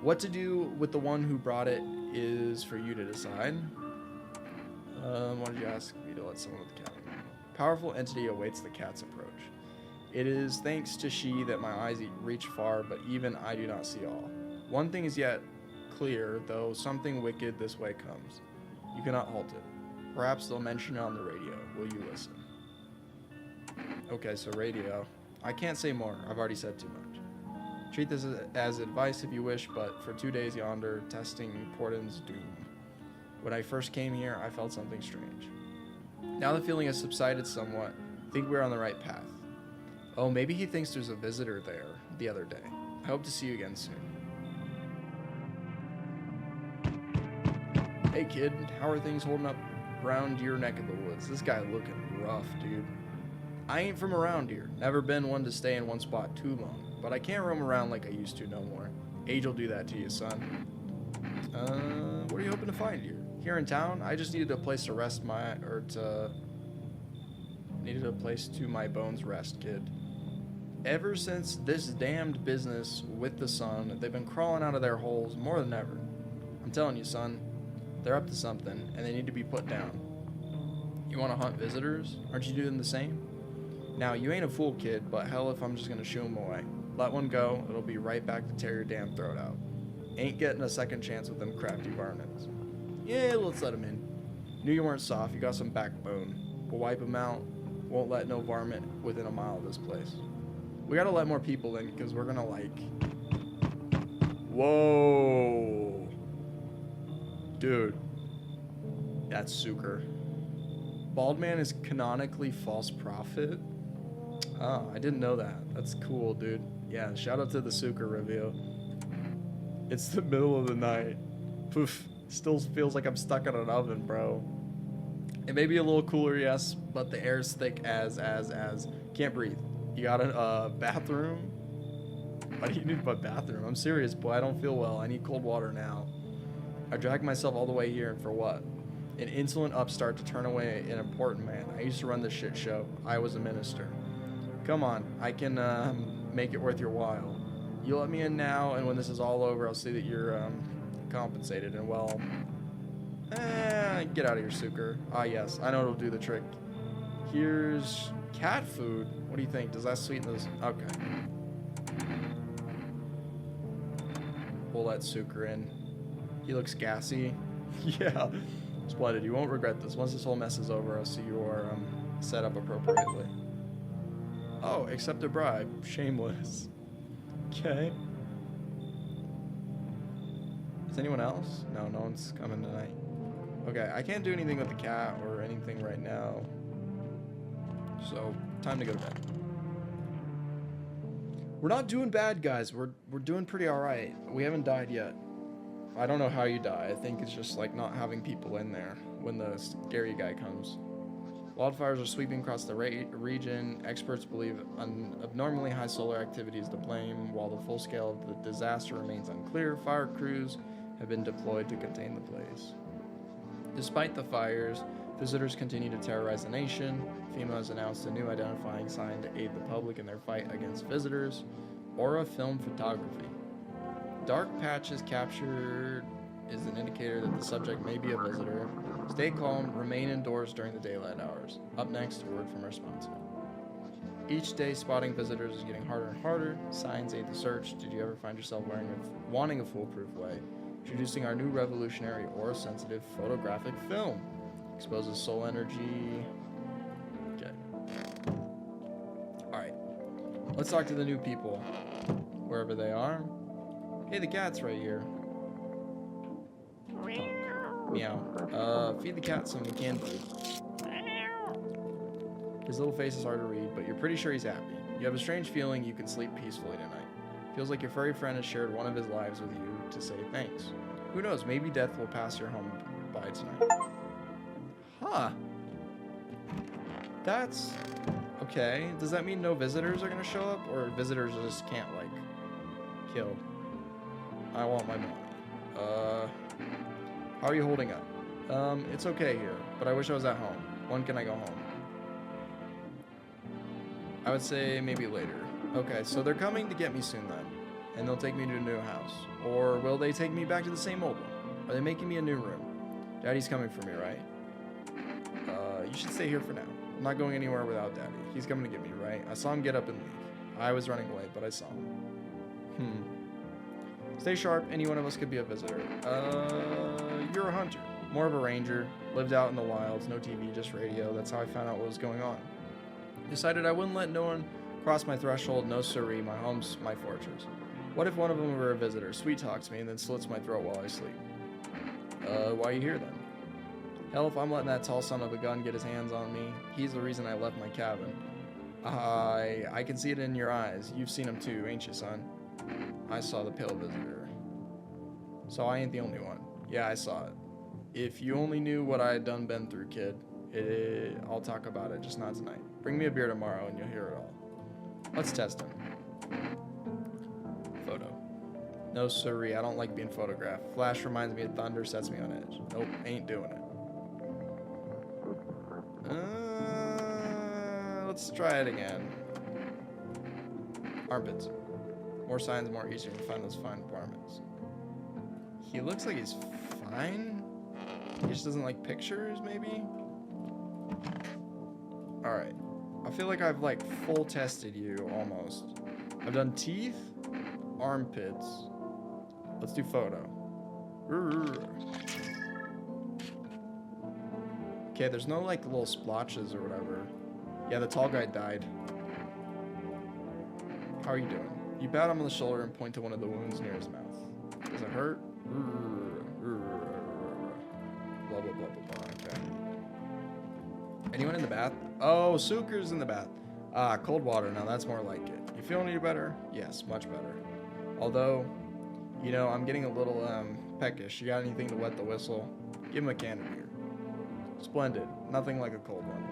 What to do with the one who brought it is for you to decide. Why did you ask me to let someone with the cat in? Powerful entity awaits the cat's approach. It is thanks to she that my eyes reach far, but even I do not see all. One thing is yet clear, though something wicked this way comes. You cannot halt it. Perhaps they'll mention it on the radio. Will you listen? Okay, so radio. I can't say more. I've already said too much. Treat this as advice if you wish, but for 2 days yonder, testing Portland's doom. When I first came here, I felt something strange. Now the feeling has subsided somewhat. I think we're on the right path. Oh, maybe he thinks there's a visitor there the other day. I hope to see you again soon. Hey kid, how are things holding up around your neck of the woods? This guy looking rough, dude. I ain't from around here. Never been one to stay in one spot too long. But I can't roam around like I used to no more. Age will do that to you, son. What are you hoping to find here? Here in town? I just needed a place to rest needed a place to my bones rest, kid. Ever since this damned business with the sun, they've been crawling out of their holes more than ever. I'm telling you, son, they're up to something, and they need to be put down. You want to hunt visitors? Aren't you doing the same? Now, you ain't a fool, kid, but hell if I'm just gonna shoo them away. Let one go, it'll be right back to tear your damn throat out. Ain't getting a second chance with them crafty varmints. Yeah, let's let them in. Knew you weren't soft, you got some backbone. We'll wipe them out. Won't let no varmint within a mile of this place. We gotta let more people in because we're gonna like... Whoa. Dude. That's Suker. Bald man is canonically false prophet. Oh, I didn't know that. That's cool, dude. Yeah, shout out to the Sucre review. It's the middle of the night. Poof. Still feels like I'm stuck in an oven, bro. It may be a little cooler, yes, but the air's thick as. Can't breathe. You got a bathroom? Why do you need a bathroom? I'm serious, boy. I don't feel well. I need cold water now. I dragged myself all the way here, and for what? An insolent upstart to turn away an important man. I used to run this shit show. I was a minister. Come on, I can make it worth your while. You let me in now, and when this is all over, I'll see that you're compensated. And well, get out of here, Sucre. Ah, yes, I know it'll do the trick. Here's cat food. What do you think? Does that sweeten this? Okay. We'll let Sucre in. He looks gassy. Yeah, splendid. You won't regret this. Once this whole mess is over, I'll see you are set up appropriately. Oh, accept a bribe. Shameless. Okay. Is anyone else? No, no one's coming tonight. Okay, I can't do anything with the cat or anything right now. So, time to go to bed. We're not doing bad, guys. We're doing pretty alright. We haven't died yet. I don't know how you die. I think it's just like not having people in there when the scary guy comes. Wildfires are sweeping across the region. Experts believe abnormally high solar activity is to blame, while the full scale of the disaster remains unclear. Fire crews have been deployed to contain the blaze. Despite the fires, visitors continue to terrorize the nation. FEMA has announced a new identifying sign to aid the public in their fight against visitors. Aura Film Photography. Dark patches captured is an indicator that the subject may be a visitor. Stay calm, remain indoors during the daylight hours. Up next, a word from our sponsor. Each day, spotting visitors is getting harder and harder. Signs aid the search. Did you ever find yourself wanting a foolproof way? Introducing our new revolutionary aura-sensitive photographic film. Exposes soul energy. Okay. Alright. Let's talk to the new people. Wherever they are. Hey, the cat's right here. Meow. Feed the cat some canned food. His little face is hard to read, but you're pretty sure he's happy. You have a strange feeling you can sleep peacefully tonight. Feels like your furry friend has shared one of his lives with you to say thanks. Who knows, maybe death will pass your home by tonight. Huh. That's... okay. Does that mean no visitors are gonna show up? Or visitors just can't, like, kill? I want my money. How are you holding up? It's okay here, but I wish I was at home. When can I go home? I would say maybe later. Okay, so they're coming to get me soon then, and they'll take me to a new house. Or will they take me back to the same old one? Are they making me a new room? Daddy's coming for me, right? You should stay here for now. I'm not going anywhere without Daddy. He's coming to get me, right? I saw him get up and leave. I was running away, but I saw him. Stay sharp. Any one of us could be a visitor. You're a hunter. More of a ranger. Lived out in the wilds. No TV, just radio. That's how I found out what was going on. Decided I wouldn't let no one cross my threshold. No siree. My home's my fortress. What if one of them were a visitor? Sweet talks me and then slits my throat while I sleep. Why are you here then? Hell, if I'm letting that tall son of a gun get his hands on me, he's the reason I left my cabin. I can see it in your eyes. You've seen him too, ain't you, son? I saw the pale visitor. So I ain't the only one. Yeah, I saw it. If you only knew what I had been through, kid. I'll talk about it, just not tonight. Bring me a beer tomorrow and you'll hear it all. Let's test him. Photo. No siree, I don't like being photographed. Flash reminds me of thunder, sets me on edge. Nope, ain't doing it. Let's try it again. Armpits. More signs, more easier to find those fine armpits. He looks like he's fine. He just doesn't like pictures, maybe? Alright. I feel like I've, like, full tested you, almost. I've done teeth, armpits. Let's do photo. Okay, there's no, like, little splotches or whatever. Yeah, the tall guy died. How are you doing? You pat him on the shoulder and point to one of the wounds near his mouth. Does it hurt? Blah, blah, blah, blah, blah. Okay. Anyone in the bath? Oh, Suker's in the bath. Ah, cold water. Now that's more like it. You feel any better? Yes, much better. Although, you know, I'm getting a little peckish. You got anything to wet the whistle? Give him a can of beer. Splendid. Nothing like a cold one.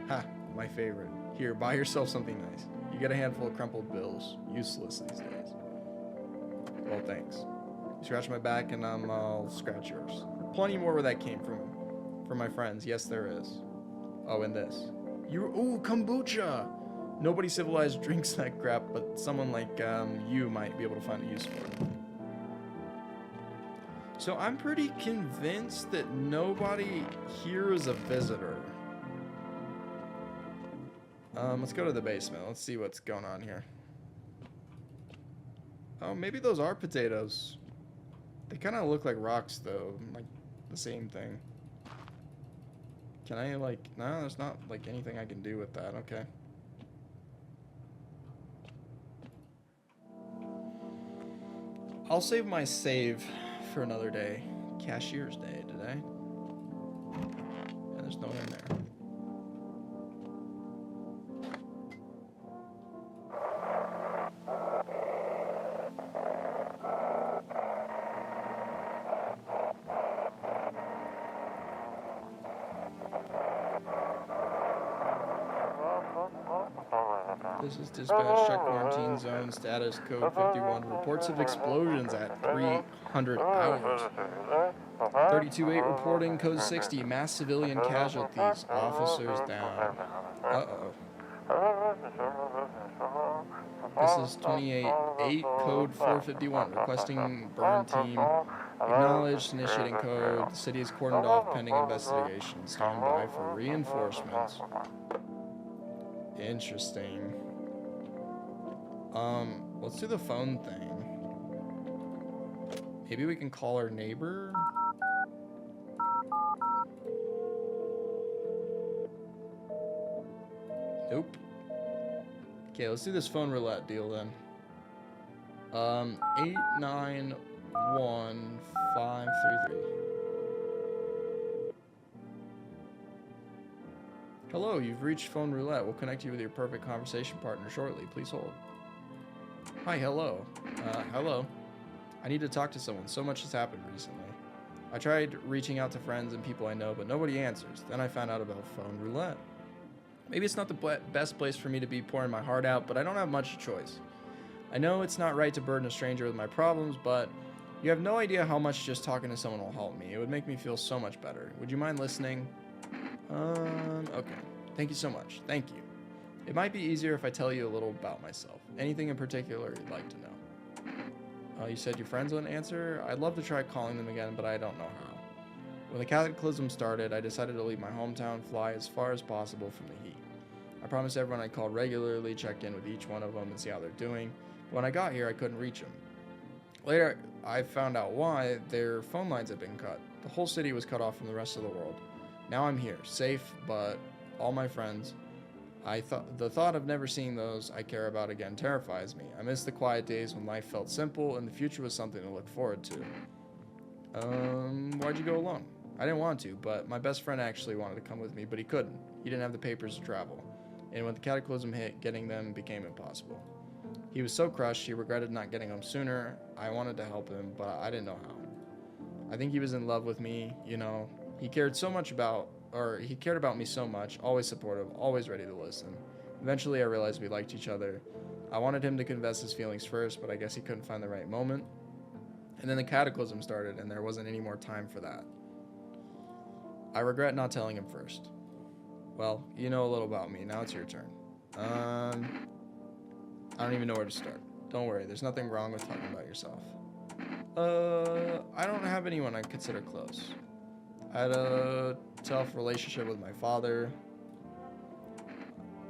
Ha, my favorite. Here, buy yourself something nice. You get a handful of crumpled bills. Useless these days. Well, thanks. You scratch my back and I'll scratch yours. Plenty more where that came from. For my friends. Yes, there is. Oh, and this. Ooh, kombucha! Nobody civilized drinks that crap, but someone like you might be able to find a use for it. So I'm pretty convinced that nobody here is a visitor. Let's go to the basement. Let's see what's going on here. Oh, maybe those are potatoes. They kind of look like rocks, though. Like the same thing. Can I, like... No, there's not, like, anything I can do with that. Okay. I'll save my save for another day. Cashier's day today. And there's no one in there. This is dispatch, check quarantine zone, status code 51. Reports of explosions at 300 hours. 32-8 reporting, code 60. Mass civilian casualties. Officers down. Uh-oh. This is 28-8, code 451. Requesting burn team. Acknowledged, initiating code. The city is cordoned off pending investigation. Stand by for reinforcements. Interesting. Let's do the phone thing. Maybe we can call our neighbor? Nope. Okay, let's do this phone roulette deal then. 891533. Hello, you've reached phone roulette. We'll connect you with your perfect conversation partner shortly. Please hold. Hi, hello. Hello. I need to talk to someone. So much has happened recently. I tried reaching out to friends and people I know, but nobody answers. Then I found out about phone roulette. Maybe it's not the best place for me to be pouring my heart out, but I don't have much choice. I know it's not right to burden a stranger with my problems, but you have no idea how much just talking to someone will help me. It would make me feel so much better. Would you mind listening? Okay. Thank you so much. Thank you. It might be easier if I tell you a little about myself. Anything in particular you'd like to know? You said your friends wouldn't answer? I'd love to try calling them again, but I don't know how. When the cataclysm started, I decided to leave my hometown, fly as far as possible from the heat. I promised everyone I'd call regularly, check in with each one of them and see how they're doing. But when I got here, I couldn't reach them. Later, I found out why. Their phone lines had been cut. The whole city was cut off from the rest of the world. Now I'm here, safe, but all my friends... the thought of never seeing those I care about again terrifies me. I miss the quiet days when life felt simple and the future was something to look forward to. Why'd you go alone? I didn't want to, but my best friend actually wanted to come with me, but he couldn't. He didn't have the papers to travel. And when the cataclysm hit, getting them became impossible. He was so crushed, he regretted not getting home sooner. I wanted to help him, but I didn't know how. I think he was in love with me, you know. He cared about me so much, always supportive, always ready to listen. Eventually, I realized we liked each other. I wanted him to confess his feelings first, but I guess he couldn't find the right moment. And then the cataclysm started, and there wasn't any more time for that. I regret not telling him first. Well, you know a little about me. Now it's your turn. I don't even know where to start. Don't worry, there's nothing wrong with talking about yourself. I don't have anyone I consider close. I had a tough relationship with my father,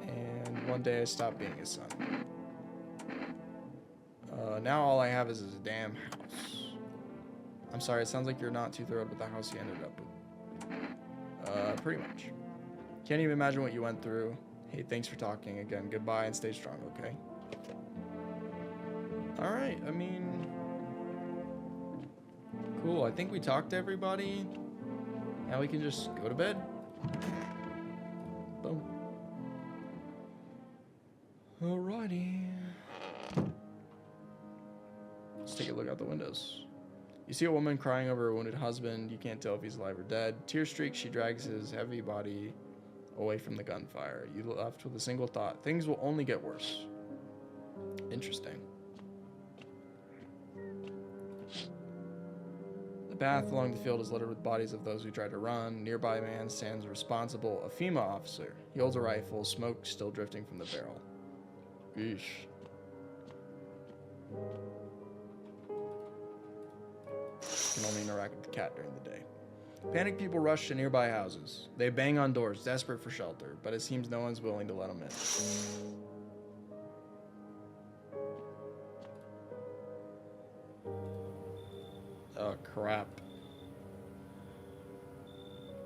and one day I stopped being his son. Now all I have is his damn house. I'm sorry, it sounds like you're not too thrilled with the house you ended up with. Pretty much. Can't even imagine what you went through. Hey, thanks for talking again. Goodbye and stay strong, okay? Alright, I mean... Cool, I think we talked to everybody. Now we can just go to bed. Boom. Alrighty. Let's take a look out the windows. You see a woman crying over her wounded husband. You can't tell if he's alive or dead. Tear streaked, she drags his heavy body away from the gunfire. You left with a single thought. Things will only get worse. Interesting. The path along the field is littered with bodies of those who tried to run. Nearby man stands responsible, a FEMA officer. He holds a rifle, smoke still drifting from the barrel. Yeesh. Can only interact with the cat during the day. Panicked people rush to nearby houses. They bang on doors, desperate for shelter, but it seems no one's willing to let them in. Oh crap!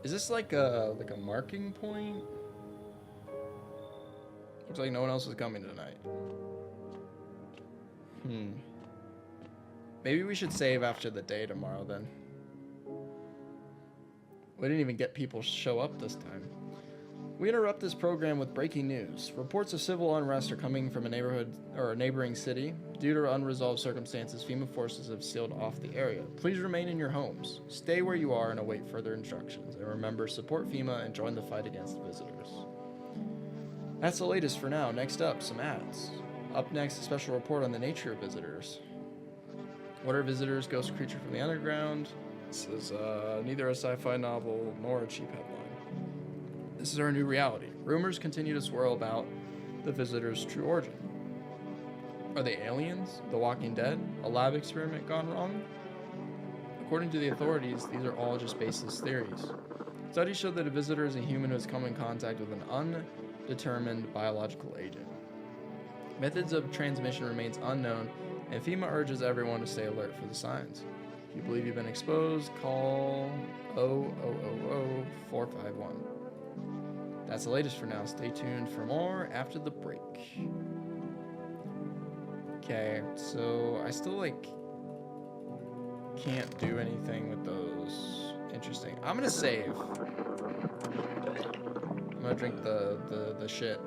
Is this like a marking point? Looks like no one else is coming tonight. Maybe we should save after the day tomorrow then. We didn't even get people to show up this time. We interrupt this program with breaking news. Reports of civil unrest are coming from a neighborhood or a neighboring city. Due to unresolved circumstances, FEMA forces have sealed off the area. Please remain in your homes. Stay where you are and await further instructions. And remember, support FEMA and join the fight against visitors. That's the latest for now. Next up, some ads. Up next, a special report on the nature of visitors. What are visitors? Ghost creature from the underground. This is neither a sci-fi novel nor a cheap headline. This is our new reality. Rumors continue to swirl about the visitors' true origin. Are they aliens? The Walking Dead? A lab experiment gone wrong? According to the authorities, these are all just baseless theories. Studies show that a visitor is a human who has come in contact with an undetermined biological agent. Methods of transmission remains unknown, and FEMA urges everyone to stay alert for the signs. If you believe you've been exposed, call 0000451. That's the latest for now. Stay tuned for more after the break. Okay, so I still can't do anything with those. Interesting. I'm gonna save. I'm gonna drink the shit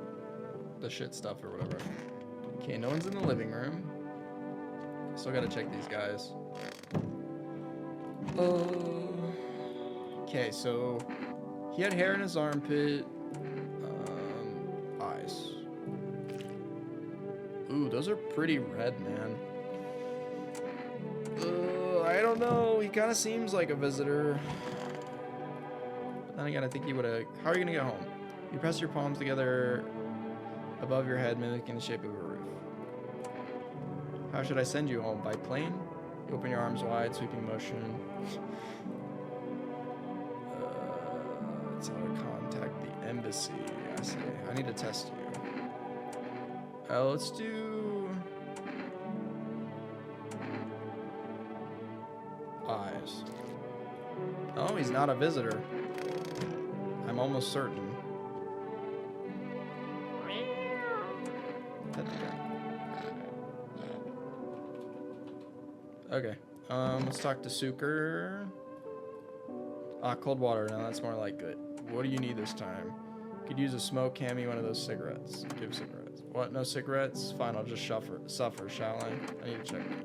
stuff or whatever. Okay, no one's in the living room. Still gotta check these guys. Okay, so he had hair in his armpit. Eyes. Ooh, those are pretty red, man. I don't know. He kind of seems like a visitor. But then again, I think he would have. How are you gonna get home? You press your palms together above your head, mimicking the shape of a roof. How should I send you home? By plane? You open your arms wide, sweeping motion. That's how to contact the embassy. I say, I need to test you. Let's do eyes. Oh, he's not a visitor. I'm almost certain. Okay. Let's talk to Suker. Ah, cold water. Now that's more like good. What do you need this time? Could use a smoke. Hand me one of those cigarettes. Give cigarettes. What? No cigarettes? Fine, I'll just suffer, shall I? I need to check you.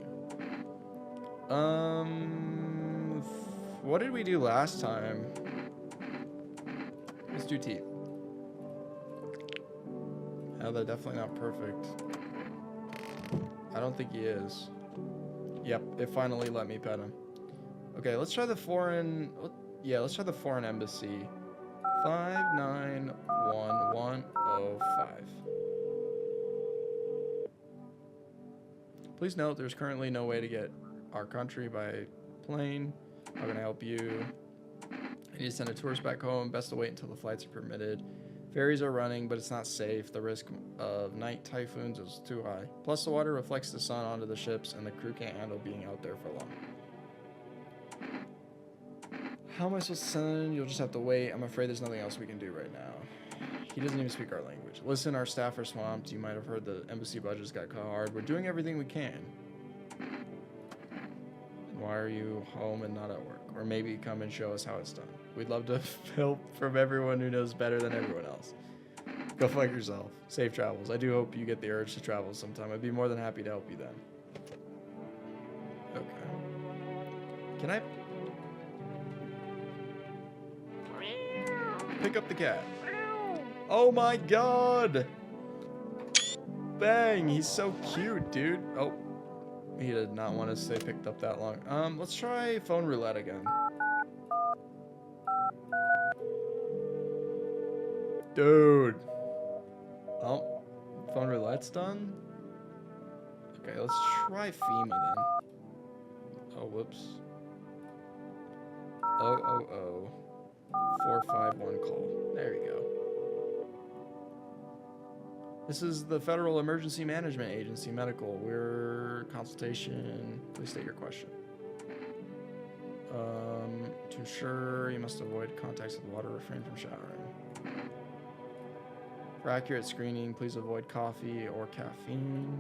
What did we do last time? Let's do teeth. Oh, they're definitely not perfect. I don't think he is. Yep, it finally let me pet him. Okay, let's try the foreign... Yeah, let's try the foreign embassy. 591105. Please note, there's currently no way to get our country by plane. How can I help you? I need to send a tourist back home. Best to wait until the flights are permitted. Ferries are running, but it's not safe. The risk of night typhoons is too high. Plus, the water reflects the sun onto the ships, and the crew can't handle being out there for long. How am I supposed to send? You'll just have to wait. I'm afraid there's nothing else we can do right now. He doesn't even speak our language. Listen, our staff are swamped. You might have heard the embassy budget's got cut hard. We're doing everything we can. Why are you home and not at work? Or maybe come and show us how it's done. We'd love to help from everyone who knows better than everyone else. Go fuck yourself. Safe travels. I do hope you get the urge to travel sometime. I'd be more than happy to help you then. Okay. Can I pick up the cat? Oh my god! Bang! He's so cute, dude. Oh. He did not want to stay picked up that long. Let's try phone roulette again. Dude. Oh, phone roulette's done. Okay, let's try FEMA then. Oh, whoops. 451 call. There we go. This is the Federal Emergency Management Agency Medical. We're consultation. Please state your question. To ensure you must avoid contacts with water, refrain from showering. For accurate screening, please avoid coffee or caffeine.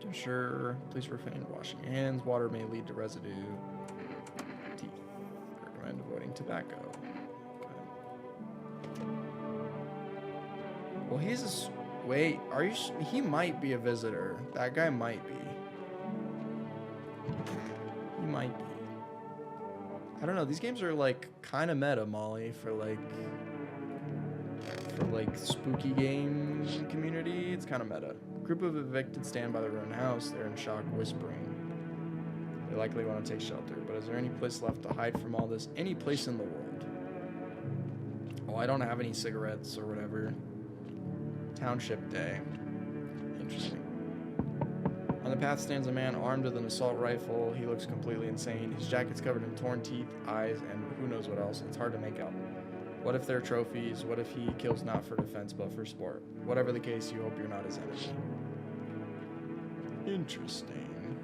To ensure, please refrain from washing your hands. Water may lead to residue. Teeth. Recommend avoiding tobacco. Well, he's a... Wait, are you... He might be a visitor. That guy might be. He might be. I don't know. These games are, like, kind of meta, Molly, for, like, spooky game community. It's kind of meta. Group of evicted stand by their own house. They're in shock, whispering. They likely want to take shelter. But is there any place left to hide from all this? Any place in the world? Oh, I don't have any cigarettes or whatever. Township Day. Interesting. On the path stands a man armed with an assault rifle. He looks completely insane. His jacket's covered in torn teeth, eyes, and who knows what else. It's hard to make out. What if they're trophies? What if he kills not for defense but for sport? Whatever the case, you hope you're not his enemy. Interesting.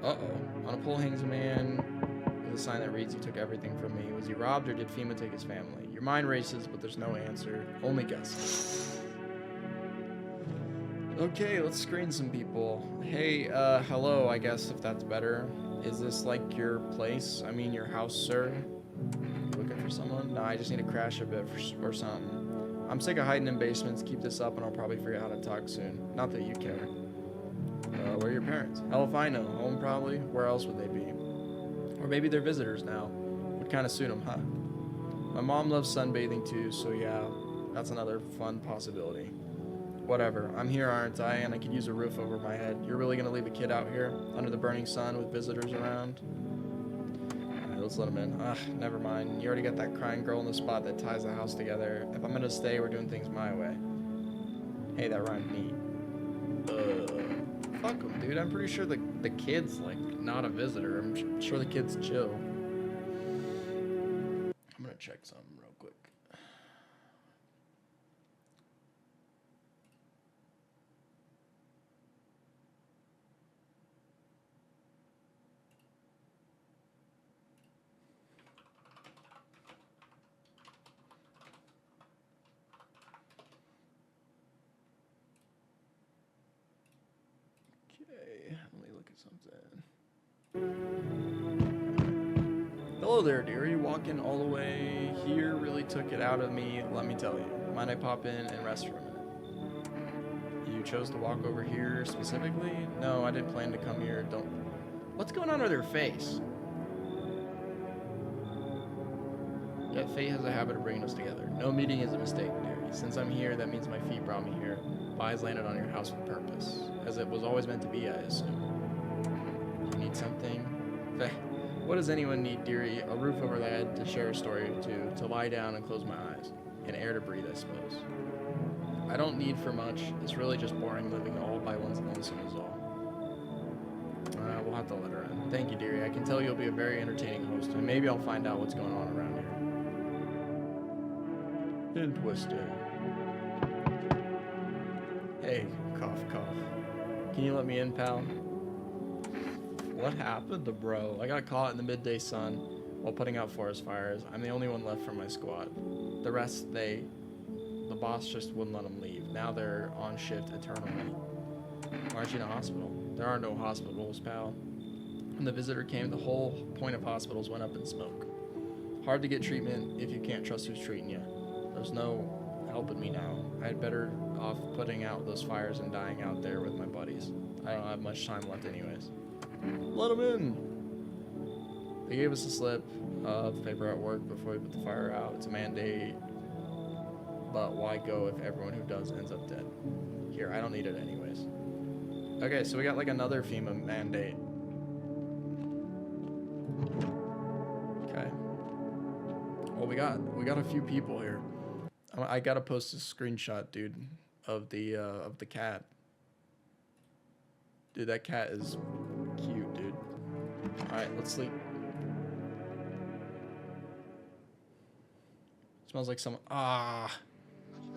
Uh-oh. On a pole hangs a man with a sign that reads, "He took everything from me." Was he robbed or did FEMA take his family? Your mind races, but there's no answer. Only guesses. Okay, let's screen some people. Hey, hello, I guess, if that's better. Is this, like, your place? I mean, your house, sir? Looking for someone? No, I just need to crash a bit or something. I'm sick of hiding in basements. Keep this up and I'll probably figure out how to talk soon. Not that you care. Where are your parents? Hell if I know. Home, probably. Where else would they be? Or maybe they're visitors now. Would kind of suit them, huh? My mom loves sunbathing too, so yeah, that's another fun possibility. Whatever, I'm here, aren't I? And I could use a roof over my head. You're really gonna leave a kid out here, under the burning sun with visitors around? Alright, let's let him in. Ugh, never mind. You already got that crying girl in the spot that ties the house together. If I'm gonna stay, we're doing things my way. Hey, that rhymed neat. Fuck him, dude. I'm pretty sure the kid's, like, not a visitor. I'm sure the kid's chill. I'm gonna check something real quick. Okay, let me look at something. Hello there, dearie. Walking all the way here really took it out of me, let me tell you. Mind I pop in and rest for a minute? You chose to walk over here specifically? No, I didn't plan to come here. Don't... What's going on with her face? Yet fate has a habit of bringing us together. No meeting is a mistake, dearie. Since I'm here, that means my feet brought me here. Eyes landed on your house with purpose. As it was always meant to be, I assume. You need something? What does anyone need, dearie? A roof over their head to share a story or two, to lie down and close my eyes, and air to breathe, I suppose. I don't need for much. It's really just boring living all by one's lonesome is all. We'll have to let her in. Thank you, dearie. I can tell you'll be a very entertaining host, and maybe I'll find out what's going on around here. Interesting. Hey, cough, cough. Can you let me in, pal? What happened to bro? I got caught in the midday sun while putting out forest fires. I'm the only one left from my squad. The rest, the boss just wouldn't let them leave. Now they're on shift eternally. Aren't you in a hospital? There are no hospitals, pal. When the visitor came, the whole point of hospitals went up in smoke. Hard to get treatment if you can't trust who's treating you. There's no helping me now. I'd better off putting out those fires and dying out there with my buddies. I don't have much time left anyways. Let them in! They gave us a slip of paper at work before we put the fire out. It's a mandate, but why go if everyone who does ends up dead? Here, I don't need it anyways. Okay, so we got like another FEMA mandate. Okay. Well, we got a few people here. I gotta post a screenshot, dude, of the cat. Dude, that cat is cute, dude. All right, let's sleep. Smells like some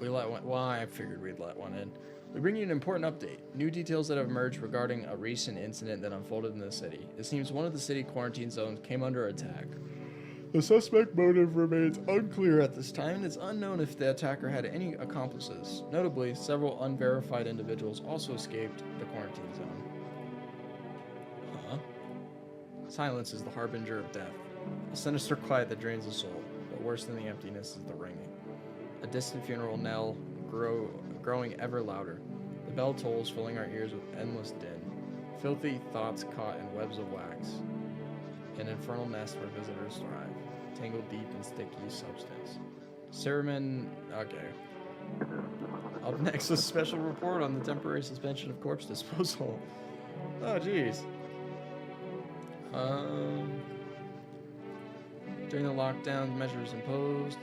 we let one. Well, I figured we'd let one in. We bring you an important update. New details that have emerged regarding a recent incident that unfolded in the city. It seems one of the city quarantine zones came under attack. The suspect motive remains unclear at this time, and it's unknown if the attacker had any accomplices. Notably, several unverified individuals also escaped the quarantine zone. Silence is the harbinger of death. A sinister quiet that drains the soul, but worse than the emptiness is the ringing. A distant funeral knell growing ever louder. The bell tolls, filling our ears with endless din. Filthy thoughts caught in webs of wax. An infernal nest where visitors thrive, tangled deep in sticky substance. Ceremon. Okay. Up next, a special report on the temporary suspension of corpse disposal. Oh, jeez. During the lockdown, measures imposed.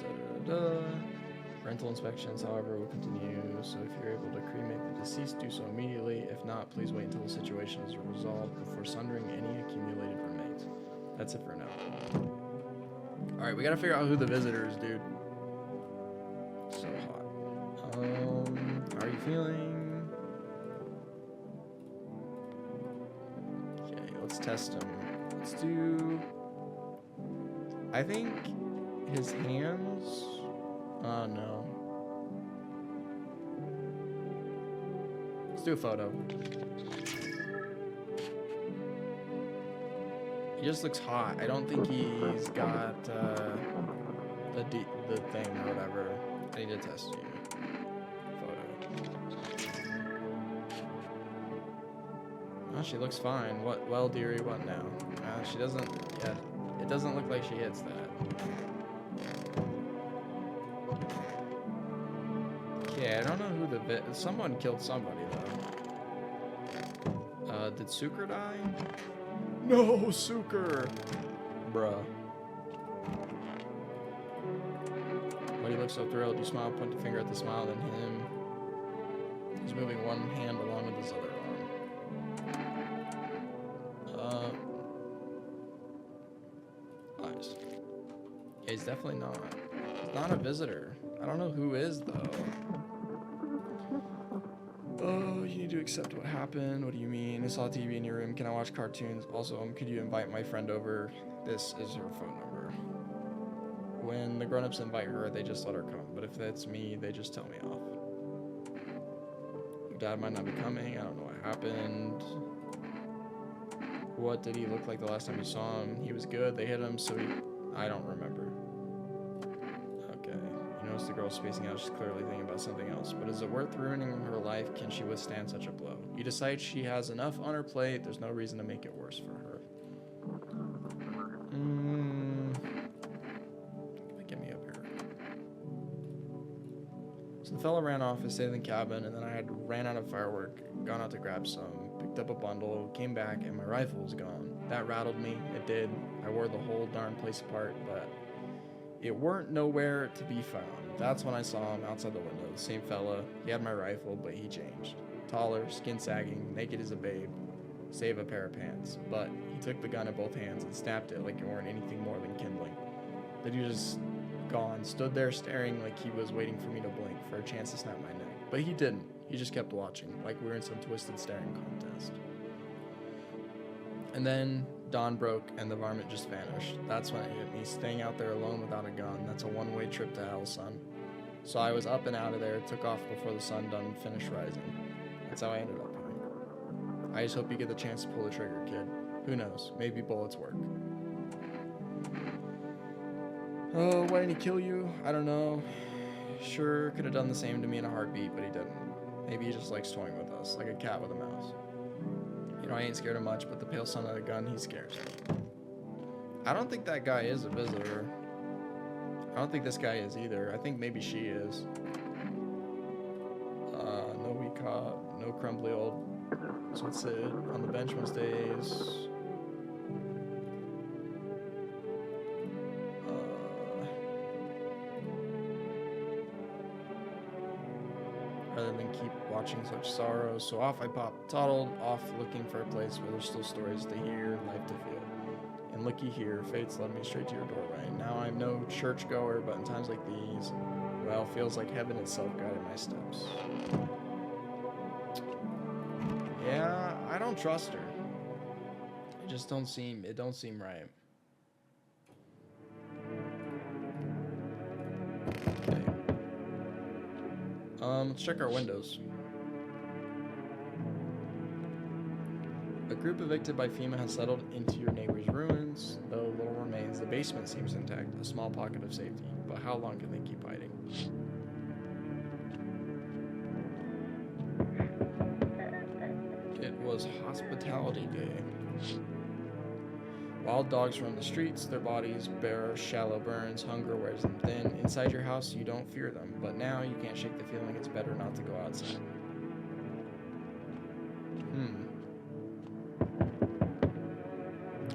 Rental inspections, however, will continue. So if you're able to cremate the deceased, do so immediately. If not, please wait until the situation is resolved before sundering any accumulated remains. That's it for now. Alright, we gotta figure out who the visitor is, dude. So hot. How are you feeling? Okay, let's test him. Let's do... I think his hands... Oh, no. Let's do a photo. He just looks hot. I don't think he's got the thing or whatever. I need to test you. Photo. Oh, she looks fine. What? Well, dearie, what now? She doesn't. Yeah, it doesn't look like she hits that. Okay, I don't know who the someone killed somebody though. Did Suker die? No, Suker! Bruh. But he looks so thrilled. You smile, point the finger at the smile, then him. He's moving one hand along with his other arm. Nice. Yeah, he's definitely not. He's not a visitor. I don't know who is, though. Oh, you need to accept what happened. What do you mean? I saw TV in your room. Can I watch cartoons? Also, could you invite my friend over? This is her phone number. When the grown-ups invite her, they just let her come. But if that's me, they just tell me off. Your dad might not be coming. I don't know what happened. What did he look like the last time you saw him? He was good. They hit him, so I don't remember. The girl spacing out, she's clearly thinking about something else. But is it worth ruining her life? Can she withstand such a blow? You decide she has enough on her plate. There's no reason to make it worse for her. Get me up here. So the fella ran off, I stayed in the cabin, and then I ran out of firework, gone out to grab some, picked up a bundle, came back, and my rifle was gone. That rattled me. It did. I wore the whole darn place apart, but it weren't nowhere to be found. That's when I saw him outside the window. The same fella. He had my rifle, but he changed. Taller, skin sagging, naked as a babe, save a pair of pants. But he took the gun in both hands and snapped it like it weren't anything more than kindling. Then he just gone, stood there staring like he was waiting for me to blink for a chance to snap my neck. But he didn't. He just kept watching, like we were in some twisted staring contest. And then dawn broke and the varmint just vanished. That's when it hit me. Staying out there alone without a gun, that's a one-way trip to hell, son. So I was up and out of there, took off before the sun done finished rising. That's how I ended up here. I just hope you get the chance to pull the trigger, kid. Who knows? Maybe bullets work. Oh, why didn't he kill you? I don't know. Sure, could have done the same to me in a heartbeat, but he didn't. Maybe he just likes toying with us, like a cat with a mouse. You know, I ain't scared of much, but the pale son of a gun, he scares me. I don't think that guy is a visitor. I don't think this guy is either. I think maybe she is. No weak caught, no crumbly old. So let's sit on the bench most days. Rather than keep watching such sorrow. So off I pop, toddled off looking for a place where there's still stories to hear, life to feel. And looky here, fate's led me straight to your doorway. Now I'm no churchgoer, but in times like these, well, feels like heaven itself guided my steps. Yeah, I don't trust her. It just don't seem right. Okay. Let's check our windows. A group evicted by FEMA has settled into your neighbor's ruins, though little remains. The basement seems intact, a small pocket of safety. But how long can they keep hiding? It was Hospitality Day. Wild dogs roam the streets, their bodies bear shallow burns, hunger wears them thin. Inside your house, you don't fear them, but now you can't shake the feeling it's better not to go outside.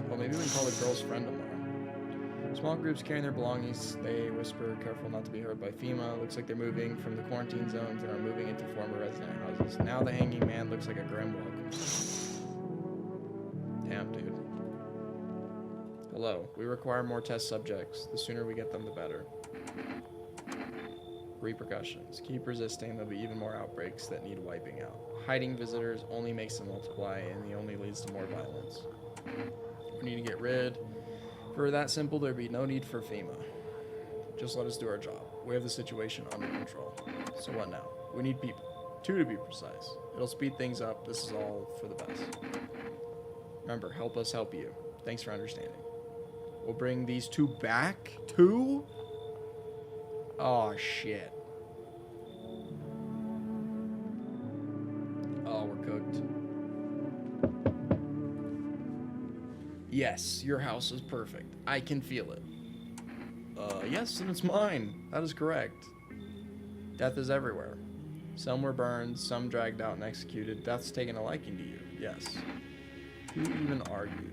Well, maybe we can call the girl's friend tomorrow. Small groups carrying their belongings, they whisper, careful not to be heard by FEMA. Looks like they're moving from the quarantine zones and are moving into former resident houses. Now the hanging man looks like a grim welcome. Damn, dude. Hello. We require more test subjects. The sooner we get them, the better. Repercussions. Keep resisting. There'll be even more outbreaks that need wiping out. Hiding visitors only makes them multiply, and the only leads to more violence. We need to get rid. For that simple, there'd be no need for FEMA. Just let us do our job. We have the situation under control. So what now? We need people. 2 to be precise. It'll speed things up. This is all for the best. Remember, help us help you. Thanks for understanding. We'll bring these 2 back? 2? Oh, shit. Oh, we're cooked. Yes, your house is perfect. I can feel it. Yes, and it's mine. That is correct. Death is everywhere. Some were burned, some dragged out and executed. Death's taken a liking to you. Yes. Who even are you?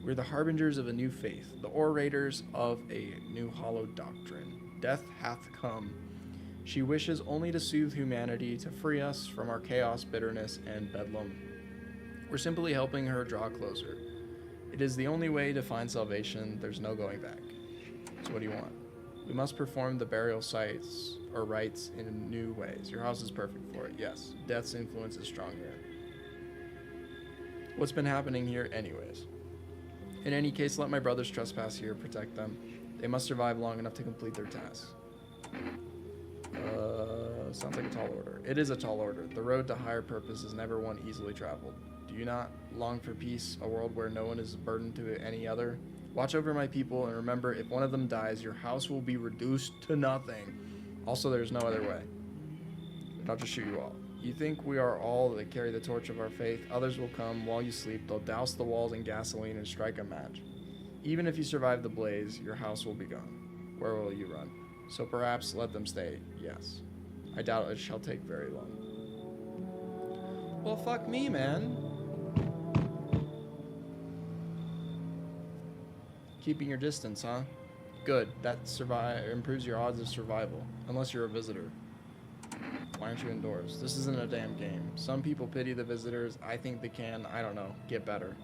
We're the harbingers of a new faith, the orators of a new hollow doctrine. Death hath come. She wishes only to soothe humanity, to free us from our chaos, bitterness, and bedlam. We're simply helping her draw closer. It is the only way to find salvation. There's no going back. So what do you want? We must perform the burial sites or rites in new ways. Your house is perfect for it. Yes. Death's influence is strong here. What's been happening here anyways? In any case, let my brothers trespass here. Protect them. They must survive long enough to complete their tasks. Sounds like a tall order. It is a tall order. The road to higher purpose is never one easily traveled. Do you not long for peace, a world where no one is a burden to any other? Watch over my people, and remember, if one of them dies, your house will be reduced to nothing. Also, there's no other way. I'll just shoot you all. You think we are all that carry the torch of our faith? Others will come while you sleep. They'll douse the walls in gasoline and strike a match. Even if you survive the blaze, your house will be gone. Where will you run? So perhaps let them stay, yes. I doubt it shall take very long. Well, fuck me, man. Keeping your distance, huh? Good. That improves your odds of survival. Unless you're a visitor. Why aren't you indoors? This isn't a damn game. Some people pity the visitors. I think they can, I don't know, get better.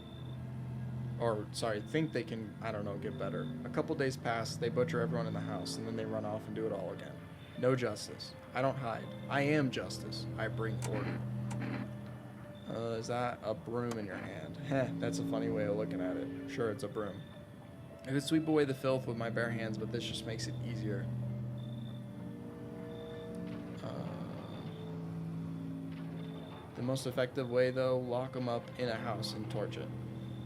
Or, sorry, think they can, I don't know, get better. A couple days pass, they butcher everyone in the house, and then they run off and do it all again. No justice. I don't hide. I am justice. I bring order. Is that a broom in your hand? Heh, that's a funny way of looking at it. Sure, it's a broom. I could sweep away the filth with my bare hands, but this just makes it easier. The most effective way, though, lock them up in a house and torch it.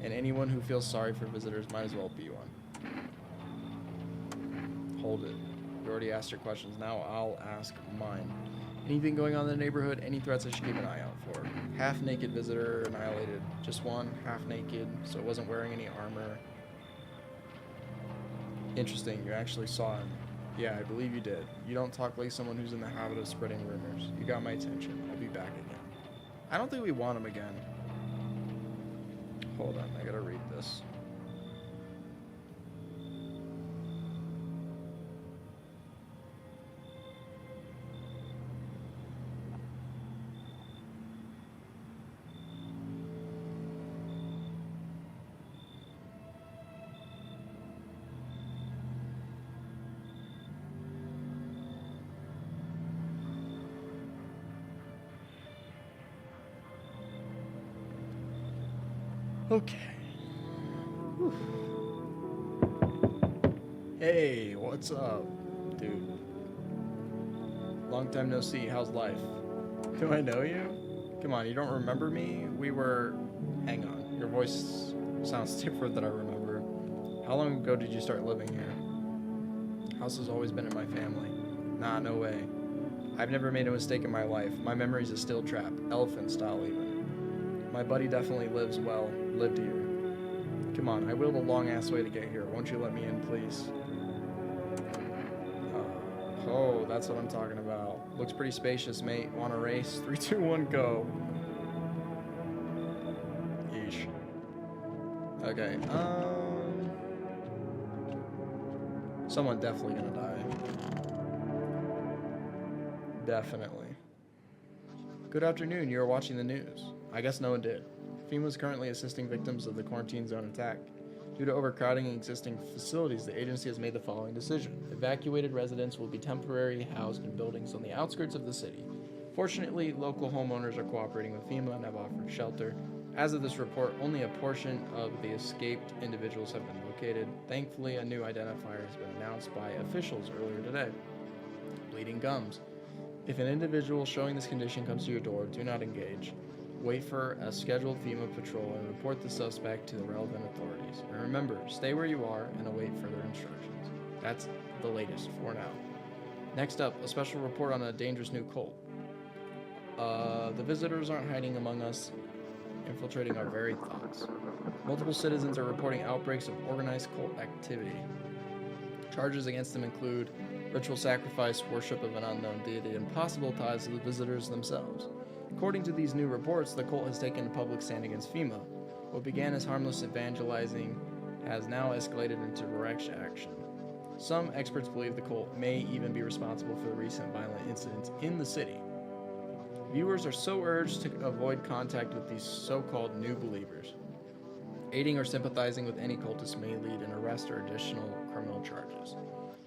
And anyone who feels sorry for visitors might as well be one. Hold it. You already asked your questions. Now I'll ask mine. Anything going on in the neighborhood? Any threats I should keep an eye out for? Half-naked visitor annihilated. Just one, half-naked, so it wasn't wearing any armor. Interesting, you actually saw him. Yeah, I believe you did. You don't talk like someone who's in the habit of spreading rumors. You got my attention. I'll be back again. I don't think we want him again. Hold on, I gotta read this. Okay. Whew. Hey, what's up, dude? Long time no see. How's life? Do I know you? Come on, you don't remember me? We were... Hang on. Your voice sounds different than I remember. How long ago did you start living here? House has always been in my family. Nah, no way. I've never made a mistake in my life. My memory's a steel trap. Elephant style, even. My buddy definitely lived here. Come on, I wheeled a long-ass way to get here. Won't you let me in, please? Oh, that's what I'm talking about. Looks pretty spacious, mate. Want a race? 3, 2, 1, go. Yeesh. Okay, someone definitely gonna die. Definitely. Good afternoon, you're watching the news. I guess no one did. FEMA is currently assisting victims of the quarantine zone attack. Due to overcrowding in existing facilities, the agency has made the following decision. Evacuated residents will be temporarily housed in buildings on the outskirts of the city. Fortunately, local homeowners are cooperating with FEMA and have offered shelter. As of this report, only a portion of the escaped individuals have been located. Thankfully, a new identifier has been announced by officials earlier today. Bleeding gums. If an individual showing this condition comes to your door, do not engage. Wait for a scheduled FEMA patrol and report the suspect to the relevant authorities. And remember, stay where you are and await further instructions. That's the latest for now. Next up, a special report on a dangerous new cult. The visitors aren't hiding among us, infiltrating our very thoughts. Multiple citizens are reporting outbreaks of organized cult activity. Charges against them include ritual sacrifice, worship of an unknown deity, and possible ties to the visitors themselves. According to these new reports, the cult has taken a public stand against FEMA. What began as harmless evangelizing has now escalated into direct action. Some experts believe the cult may even be responsible for the recent violent incidents in the city. Viewers are so urged to avoid contact with these so-called new believers. Aiding or sympathizing with any cultist may lead an arrest or additional criminal charges.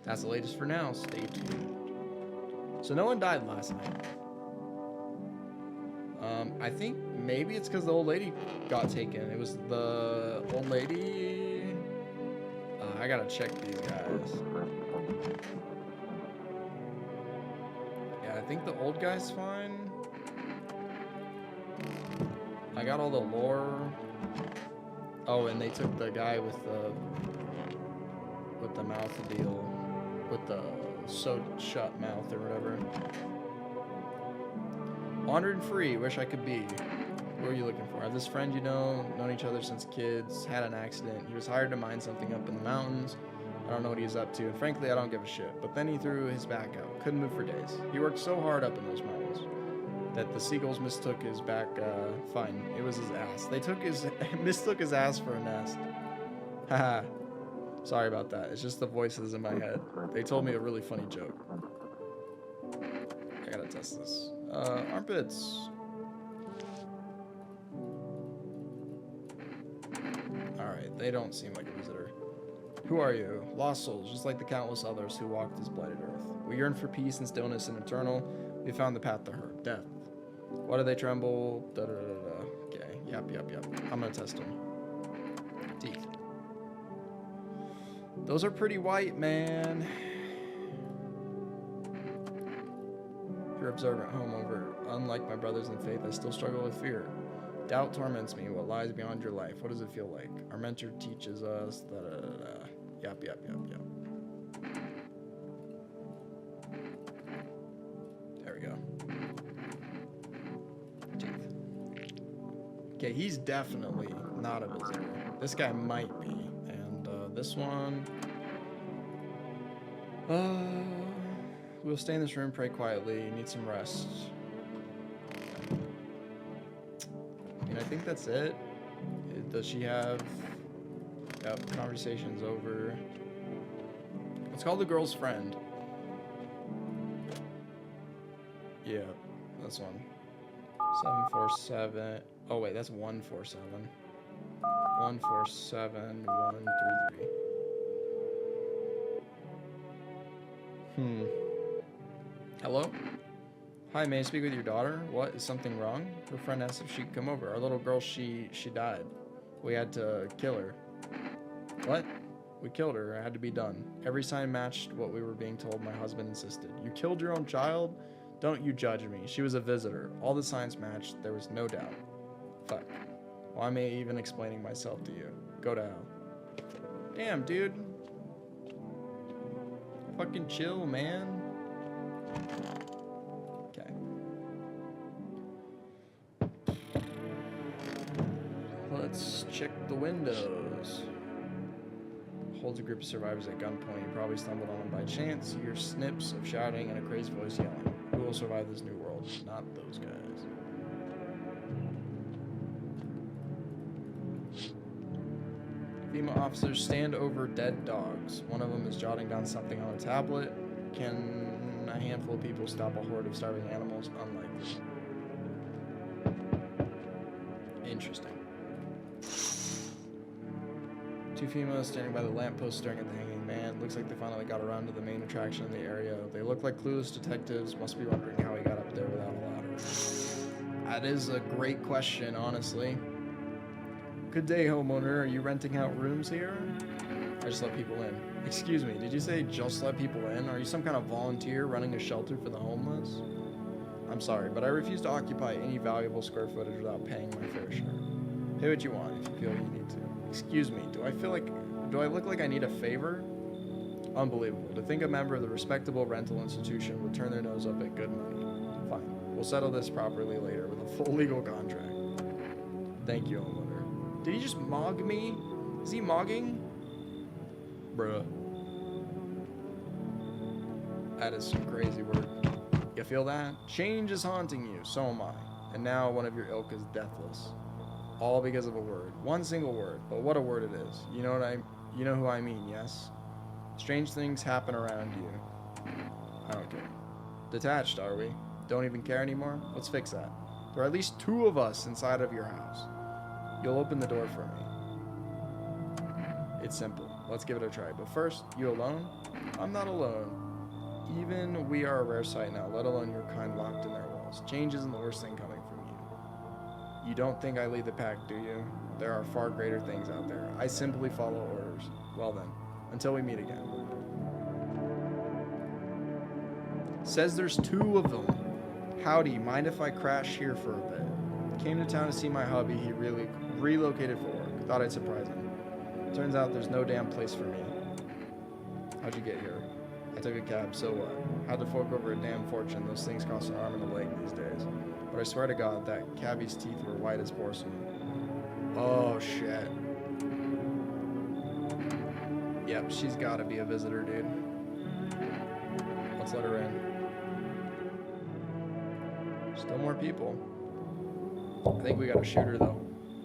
That's the latest for now. Stay tuned. So no one died last night. I think maybe it's because the old lady got taken. It was the old lady. I gotta check these guys. Yeah, I think the old guy's fine. I got all the lore. Oh, and they took the guy with the mouth deal, with the sewed shut mouth or whatever. Wandered free, wish I could be. What are you looking for? I have this friend known each other since kids, had an accident. He was hired to mine something up in the mountains. I don't know what he's up to, and frankly, I don't give a shit. But then he threw his back out. Couldn't move for days. He worked so hard up in those mountains that the seagulls mistook his back, fine. It was his ass. They mistook his ass for a nest. Haha. Sorry about that. It's just the voices in my head. They told me a really funny joke. I gotta test this. Armpits. Alright, they don't seem like a visitor. Who are you? Lost souls, just like the countless others who walked this blighted earth. We yearn for peace and stillness and eternal. We found the path to her, death. Why do they tremble? Da da da da. Okay, yep. I'm gonna test them. Teeth. Those are pretty white, man. You're observant, homeover. Unlike my brothers in faith, I still struggle with fear. Doubt torments me. What lies beyond your life? What does it feel like? Our mentor teaches us. Yep. There we go. Teeth. Okay, he's definitely not a visitor. This guy might be. And this one. We'll stay in this room, pray quietly, need some rest. I mean, I think that's it. Does she have... Yep, conversation's over. Let's call the girl's friend. Yeah, this one. 747. Oh wait, that's 147. 147 133. Hello? Hi, may I speak with your daughter? What? Is something wrong? Her friend asked if she could come over. Our little girl, she died. We had to kill her. What? We killed her. It had to be done. Every sign matched what we were being told. My husband insisted. You killed your own child? Don't you judge me. She was a visitor. All the signs matched. There was no doubt. Fuck. Why am I even explaining myself to you? Go to hell. Damn, dude. Fucking chill, man. Okay. Let's check the windows. Holds a group of survivors at gunpoint. You probably stumbled on them by chance. You hear snips of shouting and a crazy voice yelling. Who will survive this new world? Not those guys. FEMA officers stand over dead dogs. One of them is jotting down something on a tablet. Can a handful of people stop a horde of starving animals? Unlikely. Interesting. Two females standing by the lamppost staring at the hanging man. Looks like they finally got around to the main attraction in the area. They look like clueless detectives. Must be wondering how he got up there without a ladder. That is a great question, honestly. Good day, homeowner. Are you renting out rooms here? I just let people in. Excuse me, did you say just let people in? Are you some kind of volunteer running a shelter for the homeless? I'm sorry, but I refuse to occupy any valuable square footage without paying my fair share. Pay what you want if you feel you need to. Excuse me, do I look like I need a favor? Unbelievable. To think a member of the respectable rental institution would turn their nose up at good money. Fine. We'll settle this properly later with a full legal contract. Thank you, homeowner. Did he just mog me? Is he mogging? Bruh. That is some crazy word. You feel that? Change is haunting you, so am I. And now one of your ilk is deathless. All because of a word. One single word, but what a word it is. You know who I mean, yes? Strange things happen around you. I don't care. Detached, are we? Don't even care anymore? Let's fix that. There are at least 2 of us inside of your house. You'll open the door for me. It's simple. Let's give it a try. But first, you alone? I'm not alone. Even we are a rare sight now, let alone your kind locked in their walls. Change isn't the worst thing coming from you. You don't think I lead the pack, do you? There are far greater things out there. I simply follow orders. Well then, until we meet again. Says there's 2 of them. Howdy, mind if I crash here for a bit? Came to town to see my hubby. He really relocated for work. Thought I'd surprise him. Turns out there's no damn place for me. How'd you get here? I took a cab, so what? Had to fork over a damn fortune. Those things cost an arm and a leg these days. But I swear to God, that cabbie's teeth were white as porcelain. Oh, shit. Yep, she's gotta be a visitor, dude. Let's let her in. Still more people. I think we gotta shoot her, though.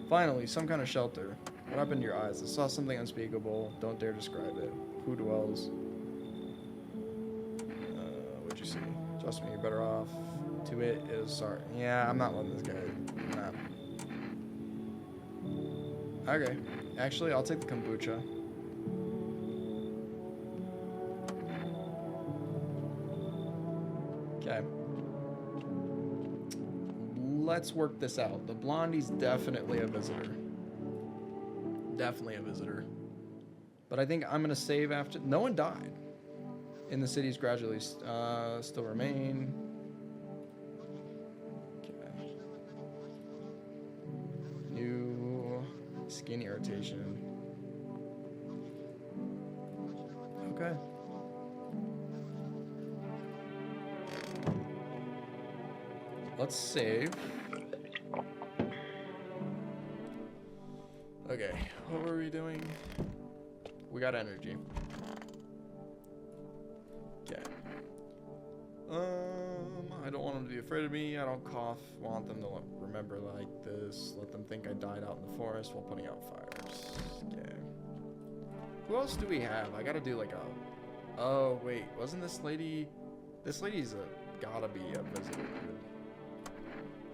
Finally, some kind of shelter. What happened to your eyes? I saw something unspeakable. Don't dare describe it. Who dwells? What'd you see? Trust me, you're better off. To it is sorry. Yeah, I'm not letting this guy. Nah. Okay. Actually, I'll take the kombucha. Okay. Let's work this out. The blondie's definitely a visitor. Definitely a visitor. But I think I'm going to save after... No one died. In the cities gradually still remain. Okay. skin irritation. Okay. Let's save. Okay, what were we doing? We got energy. Okay. I don't want them to be afraid of me. I don't cough. Want them to remember like this. Let them think I died out in the forest while putting out fires. Okay. Who else do we have? I gotta do like a... Oh, wait. Wasn't this lady... This lady's gotta be a visitor, dude.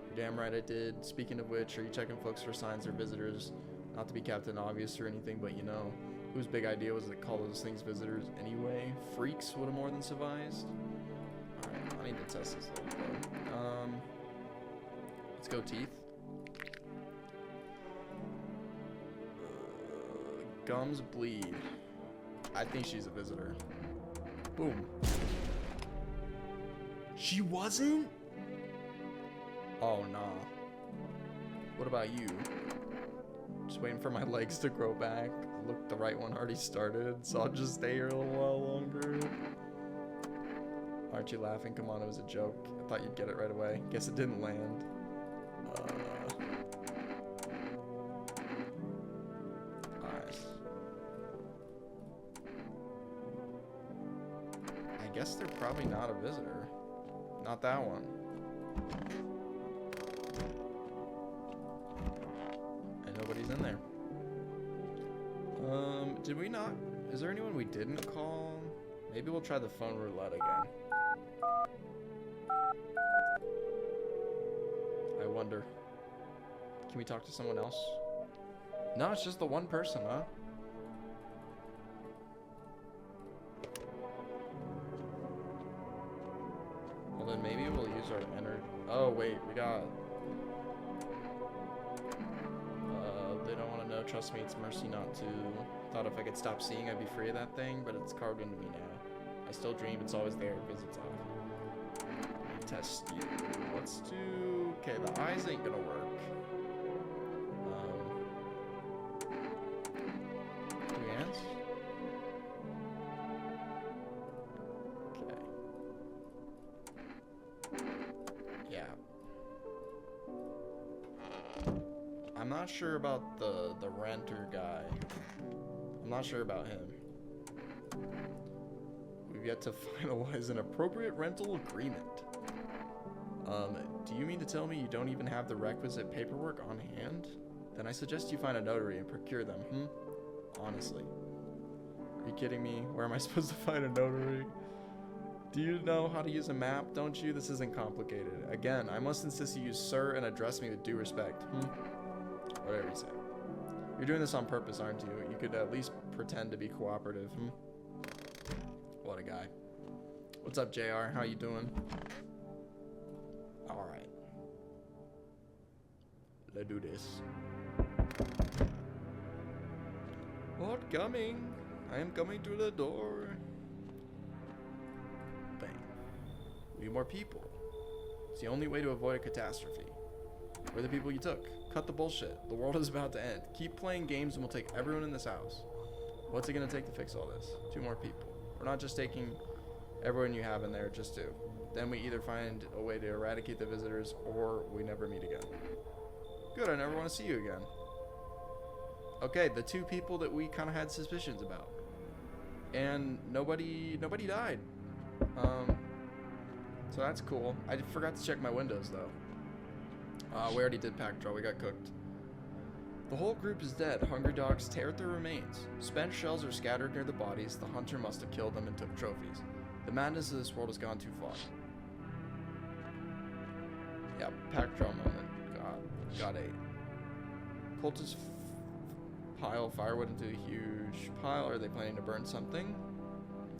You're damn right I did. Speaking of which, are you checking folks for signs or visitors? Not to be Captain Obvious or anything, but you know, whose big idea was to call those things visitors anyway? Freaks would have more than survived. Alright, I need to test this a little bit. Let's go teeth. Gums bleed. I think she's a visitor. Boom. She wasn't? Oh, nah. What about you? Just waiting for my legs to grow back. Look, the right one already started, so I'll just stay here a little while longer. Aren't you laughing? Come on, it was a joke. I thought you'd get it right away. Guess it didn't land. Nice. I guess they're probably not a visitor. Not that one. And nobody's in there. Did we not? Is there anyone we didn't call? Maybe we'll try the phone roulette again. I wonder. Can we talk to someone else? No, it's just the one person, huh? Well, then maybe we'll use our energy. Oh, wait, we got... they don't want to know. Trust me, it's mercy not to. Thought if I could stop seeing, I'd be free of that thing, but it's carved into me now. I still dream it's always there. Visits off. Test you. Let's do... Okay, the eyes ain't gonna work. Two hands? Okay. Yeah. I'm not sure about the renter guy. I'm not sure about him. We've yet to finalize an appropriate rental agreement. Do you mean to tell me you don't even have the requisite paperwork on hand? Then I suggest you find a notary and procure them, Honestly. Are you kidding me? Where am I supposed to find a notary? Do you know how to use a map, don't you? This isn't complicated. Again, I must insist you use sir and address me with due respect, Whatever you say. You're doing this on purpose, aren't you? You could at least pretend to be cooperative, What a guy. What's up, JR? How you doing? Alright. Let's do this. What coming? I am coming to the door. Bang. We need more people. It's the only way to avoid a catastrophe. We're the people you took. Cut the bullshit. The world is about to end. Keep playing games and we'll take everyone in this house. What's it gonna take to fix all this? 2 more people. We're not just taking everyone you have in there, just 2. Then we either find a way to eradicate the visitors or we never meet again. Good, I never want to see you again. Okay, the 2 people that we kind of had suspicions about. And nobody died. So that's cool. I forgot to check my windows though. We already did pack draw, we got cooked. The whole group is dead. Hungry dogs tear at their remains. Spent shells are scattered near the bodies. The hunter must have killed them and took trophies. The madness of this world has gone too far. Yeah, pack draw moment. Got 8. Cultists pile firewood into a huge pile. Are they planning to burn something?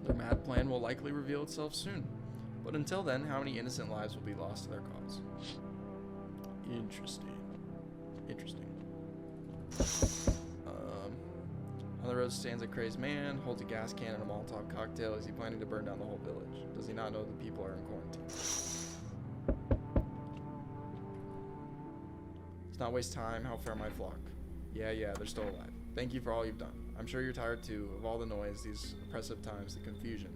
Their mad plan will likely reveal itself soon. But until then, how many innocent lives will be lost to their cause? Interesting. On the road stands a crazed man, holds a gas can and a Molotov cocktail. Is he planning to burn down the whole village? Does he not know the people are in quarantine? Let's not waste time. How fare my flock? Yeah, they're still alive. Thank you for all you've done. I'm sure you're tired too of all the noise, these oppressive times, the confusion.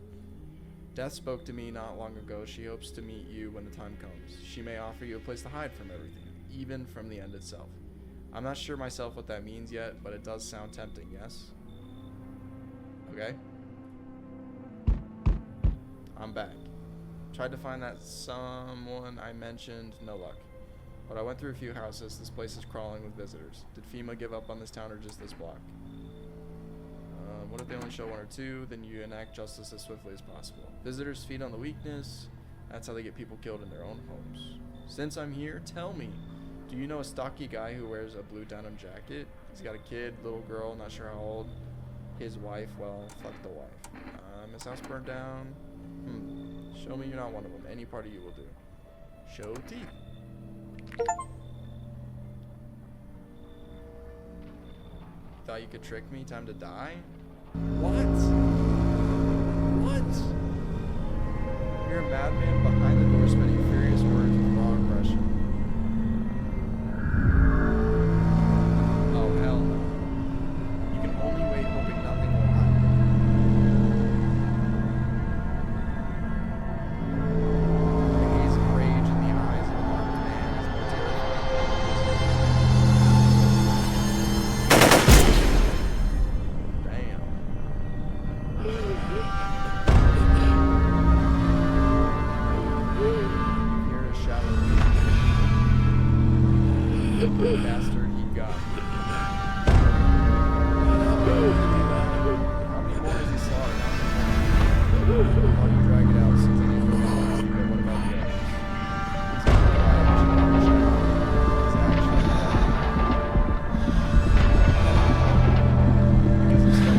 Death spoke to me not long ago. She hopes to meet you when the time comes. She may offer you a place to hide from everything, even from the end itself. I'm not sure myself what that means yet, but it does sound tempting, yes? Okay. I'm back. Tried to find that someone I mentioned, no luck. But I went through a few houses. This place is crawling with visitors. Did FEMA give up on this town or just this block? What if they only show one or two? Then you enact justice as swiftly as possible. Visitors feed on the weakness. That's how they get people killed in their own homes. Since I'm here, tell me, do you know a stocky guy who wears a blue denim jacket? He's got a kid, little girl, not sure how old. His wife, well, fuck the wife. His house burned down. Show me you're not one of them. Any part of you will do. Show teeth. Thought you could trick me? Time to die? What? You're a madman behind the door spitting furious words with raw aggression. Oh, hell no. You can only wait hoping nothing will happen. The haze of rage in the eyes of a marked man is more terrifying. Damn. Bastard, he got. How many more is he slaughtered? How do you drag it out since I didn't know what about the others? He's got to die. He's actually because he's still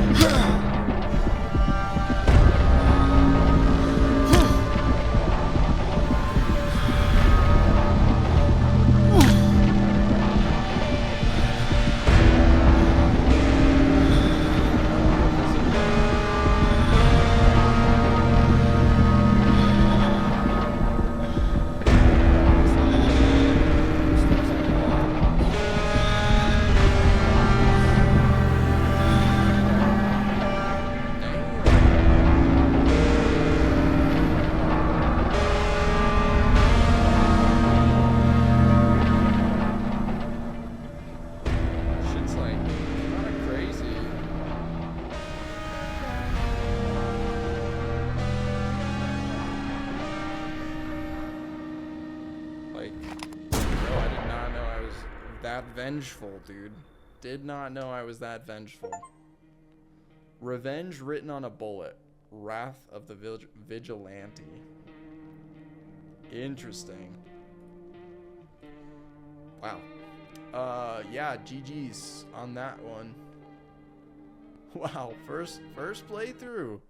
that vengeful, dude. Did not know I was that vengeful. Revenge written on a bullet. Wrath of the Vigilante. Interesting. Wow. Yeah, GG's on that one. Wow, first playthrough.